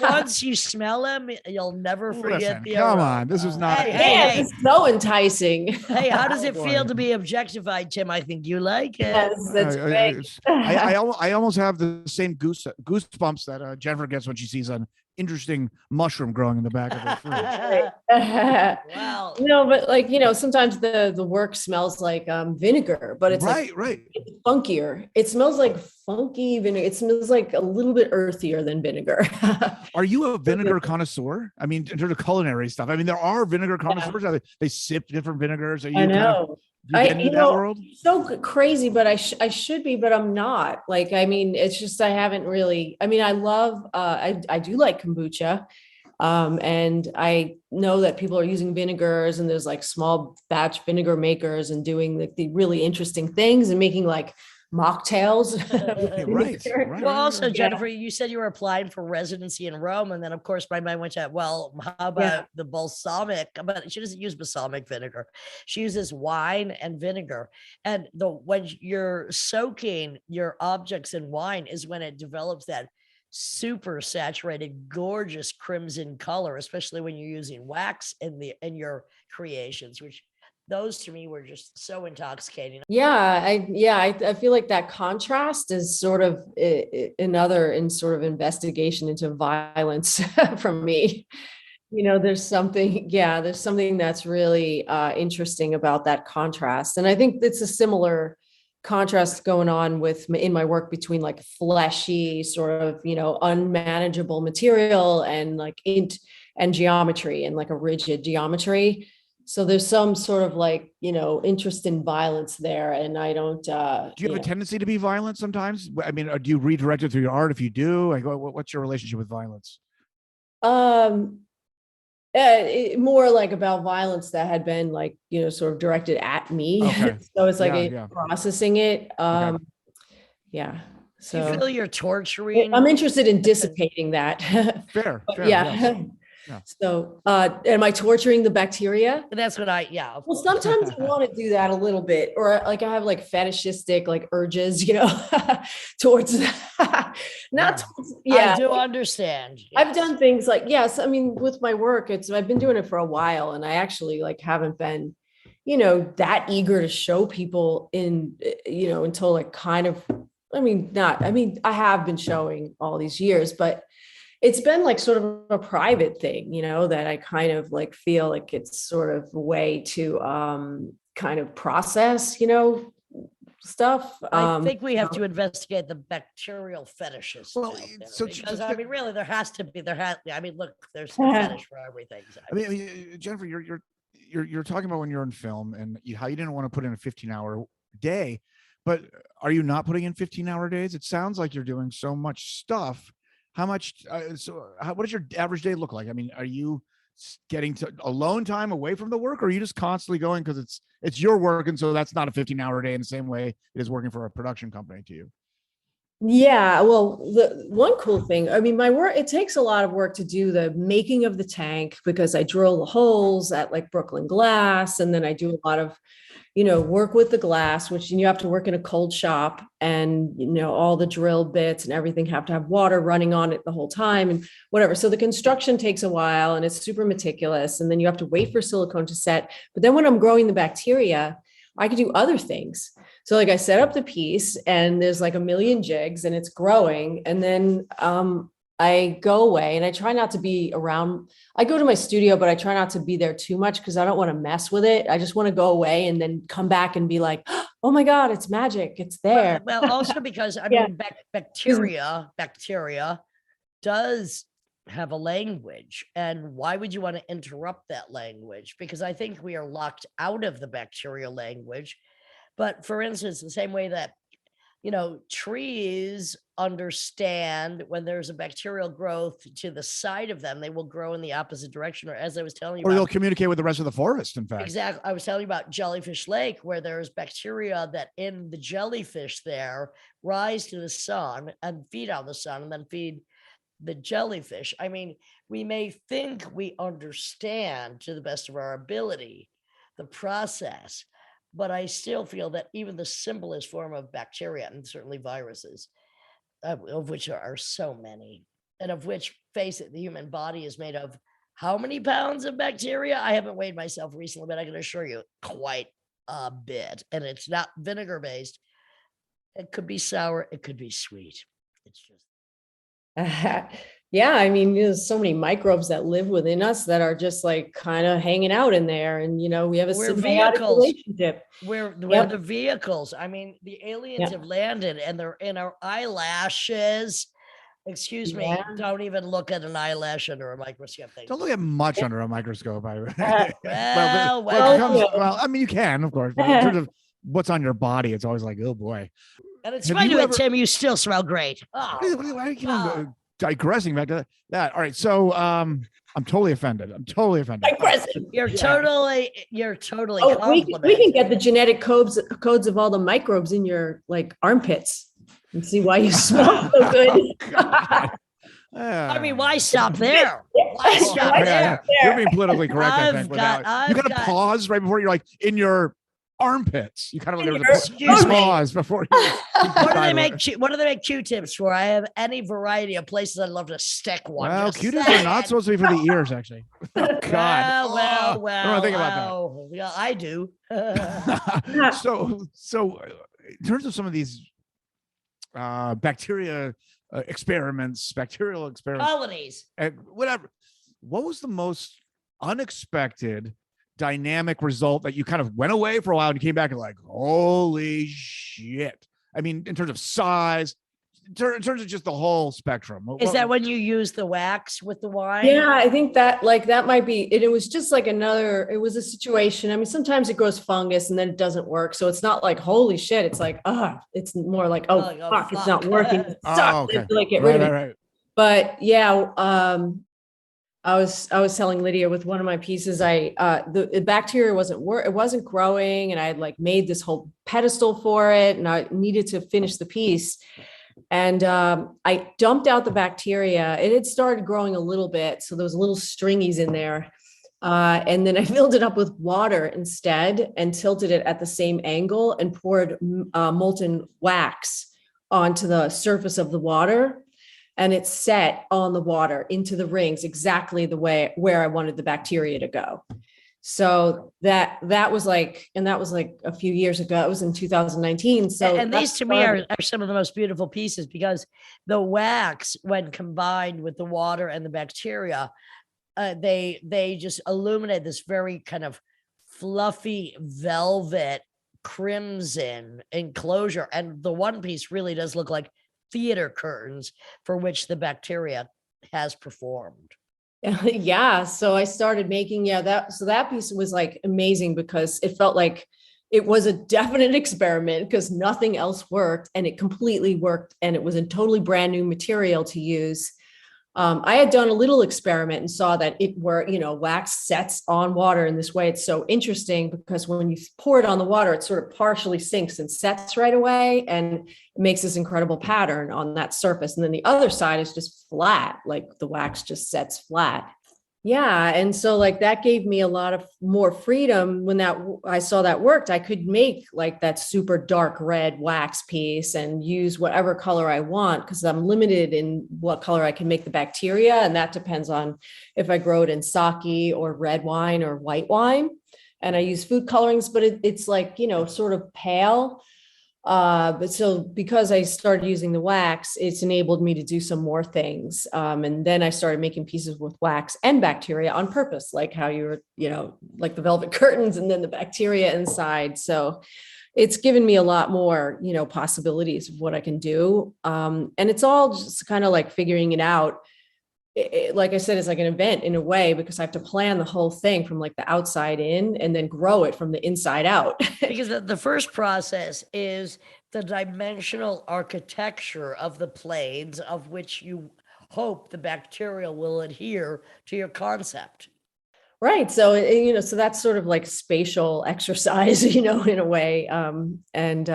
Once you smell him, you'll never forget Listen, the come aroma. on. This is not. Hey, man, hey, it's so enticing. hey, how does Oh, it feel boy. to be objectified, Tim? I think you like it. Yes, that's great. I almost have the same goosebumps that Jennifer gets when she sees an interesting mushroom growing in the back of her fridge. Wow. No, but like, sometimes the work smells like vinegar, but it's like Right. it's funkier. It smells like funky vinegar. It smells like a little bit earthier than vinegar. Are you a vinegar connoisseur? I mean, in terms of culinary stuff. I mean, there are vinegar connoisseurs. They sip different vinegars. Are you I kind of know. you get into that world? So crazy, but I should be, but I'm not. Like, I mean, it's just I haven't really. I mean, I love. I do like kombucha, and I know that people are using vinegars, and there's like small batch vinegar makers and doing the really interesting things and making like mocktails. Right. Well, also, Yeah. Jennifer, you said you were applying for residency in Rome, and then of course my mind went to, well, how about the balsamic? But she doesn't use balsamic vinegar. She uses wine and vinegar. And when you're soaking your objects in wine is when it develops that super saturated, gorgeous crimson color, especially when you're using wax in your creations, which those to me were just so intoxicating. I feel like that contrast is sort of another in sort of investigation into violence from me. There's something that's really interesting about that contrast. And I think it's a similar contrast going on in my work between like fleshy sort of, unmanageable material and like and geometry and like a rigid geometry. So there's some sort of like, interest in violence there. And I don't, Do you have a tendency to be violent sometimes? I mean, do you redirect it through your art? If you do, like, what's your relationship with violence? More like about violence that had been like, sort of directed at me. Okay. So it's like Yeah. processing it. Okay. Yeah. Do So you feel you're torturing? I'm interested in dissipating that. Fair. Yeah. Yeah. So, am I torturing the bacteria? That's what Well, sometimes I want to do that a little bit, or like I have like fetishistic like urges, towards not towards, I do understand. I've done things like, yes, I mean, with my work, I've been doing it for a while, and I actually like haven't been, that eager to show people until like kind of, I have been showing all these years, but it's been like sort of a private thing, that I kind of like feel like it's sort of a way to kind of process, stuff. I think we have to investigate the bacterial fetishes. Well, because I mean, really, there has to be. Look, there's a fetish for everything. I mean, Jennifer, you're talking about when you're in film and how you didn't want to put in a 15-hour day, but are you not putting in 15-hour days? It sounds like you're doing so much stuff. How much? What does your average day look like? I mean, are you getting to alone time away from the work, or are you just constantly going because it's your work, and so that's not a 15-hour day in the same way it is working for a production company to you? Yeah, well, the one cool thing, I mean, my work, it takes a lot of work to do the making of the tank because I drill the holes at like Brooklyn Glass, and then I do a lot of work with the glass, which you have to work in a cold shop, and all the drill bits and everything have to have water running on it the whole time and whatever. So the construction takes a while and it's super meticulous, and then you have to wait for silicone to set. But then when I'm growing the bacteria, I can do other things. So like I set up the piece and there's like a million jigs and it's growing, and then I go away and I try not to be around. I go to my studio, but I try not to be there too much because I don't want to mess with it. I just want to go away and then come back and be like, oh my God, it's magic. It's there. Well, also because I mean, bacteria does have a language. And why would you want to interrupt that language? Because I think we are locked out of the bacterial language. But for instance, the same way that trees understand when there's a bacterial growth to the side of them, they will grow in the opposite direction. Or as I was telling you Or they'll about, communicate with the rest of the forest, in fact. exactly. I was telling you about Jellyfish Lake, where there's bacteria that in the jellyfish there rise to the sun and feed on the sun and then feed the jellyfish. I mean, we may think we understand to the best of our ability the process, but I still feel that even the simplest form of bacteria, and certainly viruses, of which there are so many, and of which, face it, the human body is made of how many pounds of bacteria? I haven't weighed myself recently, but I can assure you quite a bit. And it's not vinegar based. It could be sour, it could be sweet. It's just Yeah, I mean, there's so many microbes that live within us that are just like kind of hanging out in there. And, we have a We're symbiotic vehicles. relationship. we're Yep. the vehicles. I mean, the aliens Yep. have landed and they're in our eyelashes. Excuse me, Yeah. don't even look at an eyelash under a microscope. Don't look at much under a microscope. Well, I mean, you can, of course, but in terms of what's on your body, it's always like, oh boy. and in Have spite you of ever- it, Tim, you still smell great. Oh, Why do you keep on wow. digressing back to that? All right, so I'm totally offended. Aggressive. You're Yeah. totally Oh, we can complimented. get the genetic codes of all the microbes in your like armpits and see why you smell so good. God. I mean, why stop there? Why Oh, stop yeah, there? You're being politically correct, I think. You I've got to got- pause right before you're like in your armpits. You kind of In there was your- a Excuse me. pause before you. What do they make? What do they make Q-tips for? I have any variety of places I'd love to stick one. Well, just Q-tips are not saying. supposed to be for the ears, actually. Oh, God. Well, I don't want to think about Yeah, I do. that. So in terms of some of these bacterial experiments, Colonies. whatever, what was the most unexpected dynamic result that you kind of went away for a while and you came back and like, holy shit? I mean, in terms of size, in terms of just the whole spectrum. Is that when you use the wax with the wine? Yeah, I think that might be it. It was just like it was a situation. I mean, sometimes it grows fungus and then it doesn't work. So it's not like, holy shit. It's like, it's more like, oh, Like, oh, fuck, it's fuck. not working. It Oh, sucks. okay. Like, get rid of it. Right. But yeah, I was telling Lydia with one of my pieces, the bacteria it wasn't growing, and I had like made this whole pedestal for it, and I needed to finish the piece. And I dumped out the bacteria. It had started growing a little bit, so there was little stringies in there. And then I filled it up with water instead and tilted it at the same angle and poured molten wax onto the surface of the water. And it set on the water into the rings exactly the way where I wanted the bacteria to go. So that was like a few years ago. It was in 2019. So and these to me are some of the most beautiful pieces, because the wax, when combined with the water and the bacteria, they just illuminate this very kind of fluffy velvet crimson enclosure. And the one piece really does look like theater curtains for which the bacteria has performed. Yeah. So I started making, that piece was like amazing because it felt like it was a definite experiment because nothing else worked, and it completely worked. And it was a totally brand new material to use. I had done a little experiment and saw that wax sets on water in this way. It's so interesting because when you pour it on the water, it sort of partially sinks and sets right away, and it makes this incredible pattern on that surface. And then the other side is just flat, like the wax just sets flat. Yeah. And so like that gave me a lot of more freedom when I saw that worked. I could make like that super dark red wax piece and use whatever color I want, because I'm limited in what color I can make the bacteria. And that depends on if I grow it in sake or red wine or white wine. And I use food colorings, but it's like, sort of pale. But so because I started using the wax, it's enabled me to do some more things. And then I started making pieces with wax and bacteria on purpose, like how you were, like the velvet curtains and then the bacteria inside. So it's given me a lot more, possibilities of what I can do. And it's all just kind of like figuring it out like I said, it's like an event in a way, because I have to plan the whole thing from like the outside in and then grow it from the inside out. Because the first process is the dimensional architecture of the planes of which you hope the bacteria will adhere to your concept. Right. So, so that's sort of like spatial exercise, in a way. And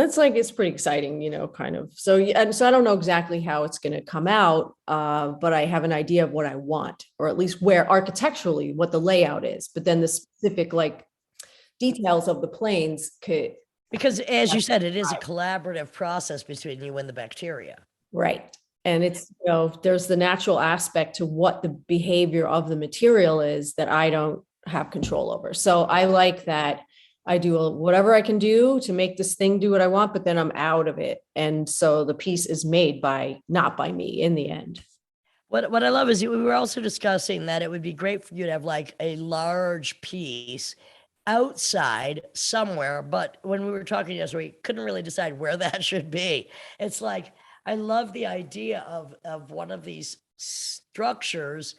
that's like, it's pretty exciting, kind of. So, and so I don't know exactly how it's going to come out, but I have an idea of what I want, or at least where architecturally what the layout is, but then the specific like details of the planes could. Because as you said, it is a collaborative process between you and the bacteria. Right. And it's, there's the natural aspect to what the behavior of the material is that I don't have control over. So I like that I do whatever I can do to make this thing do what I want, but then I'm out of it. And so the piece is made not by me in the end. What I love is we were also discussing that it would be great for you to have like a large piece outside somewhere. But when we were talking yesterday, we couldn't really decide where that should be. It's like, I love the idea of one of these structures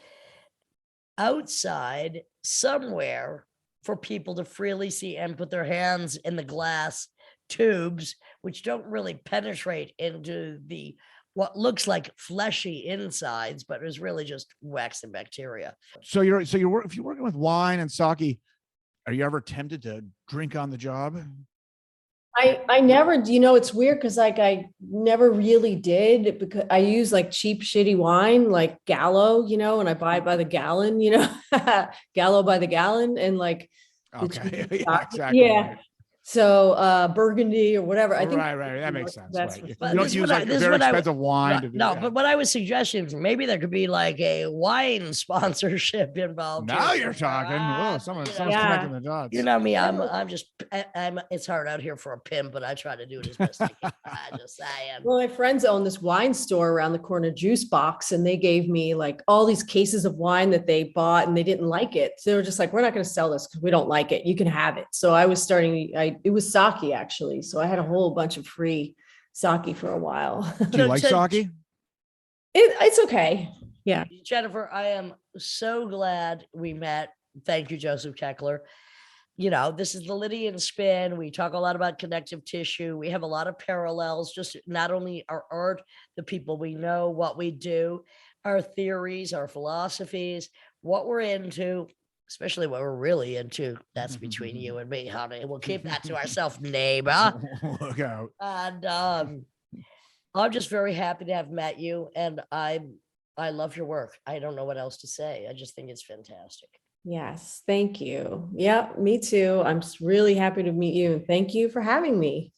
outside somewhere for people to freely see and put their hands in the glass tubes, which don't really penetrate into the what looks like fleshy insides, but is really just wax and bacteria. So if you're working with wine and sake, are you ever tempted to drink on the job? I never, it's weird because like I never really did, because I use like cheap, shitty wine, like Gallo, and I buy it by the gallon, Gallo by the gallon, and like, okay, yeah, exactly. Yeah. Right. So Burgundy or whatever. I think right. That makes sense. that's Right. You But don't this is use what I- like this is very what I- expensive wine. to do No, that. but what I was suggesting is maybe there could be like a wine sponsorship involved. Now here you're somewhere. talking. Whoa, someone's Yeah. connecting the dots. You know me, I'm it's hard out here for a pimp, but I try to do it as best I can. I am. Well, my friends own this wine store around the corner, Juice Box, and they gave me like all these cases of wine that they bought and they didn't like it. So they were just like, we're not going to sell this because we don't like it. You can have it. So I was it was sake actually. So I had a whole bunch of free sake for a while. Do you like sake? It's okay. Yeah. Jennifer, I am so glad we met. Thank you, Joseph Keckler. This is the Lydian spin. We talk a lot about connective tissue. We have a lot of parallels, just not only our art, the people we know, what we do, our theories, our philosophies, what we're into, especially what we're really into. That's between you and me, honey. We'll keep that to ourselves, neighbor. Look out. And I'm just very happy to have met you. And I love your work. I don't know what else to say. I just think it's fantastic. Yes. Thank you. Yeah, me too. I'm really happy to meet you. And thank you for having me.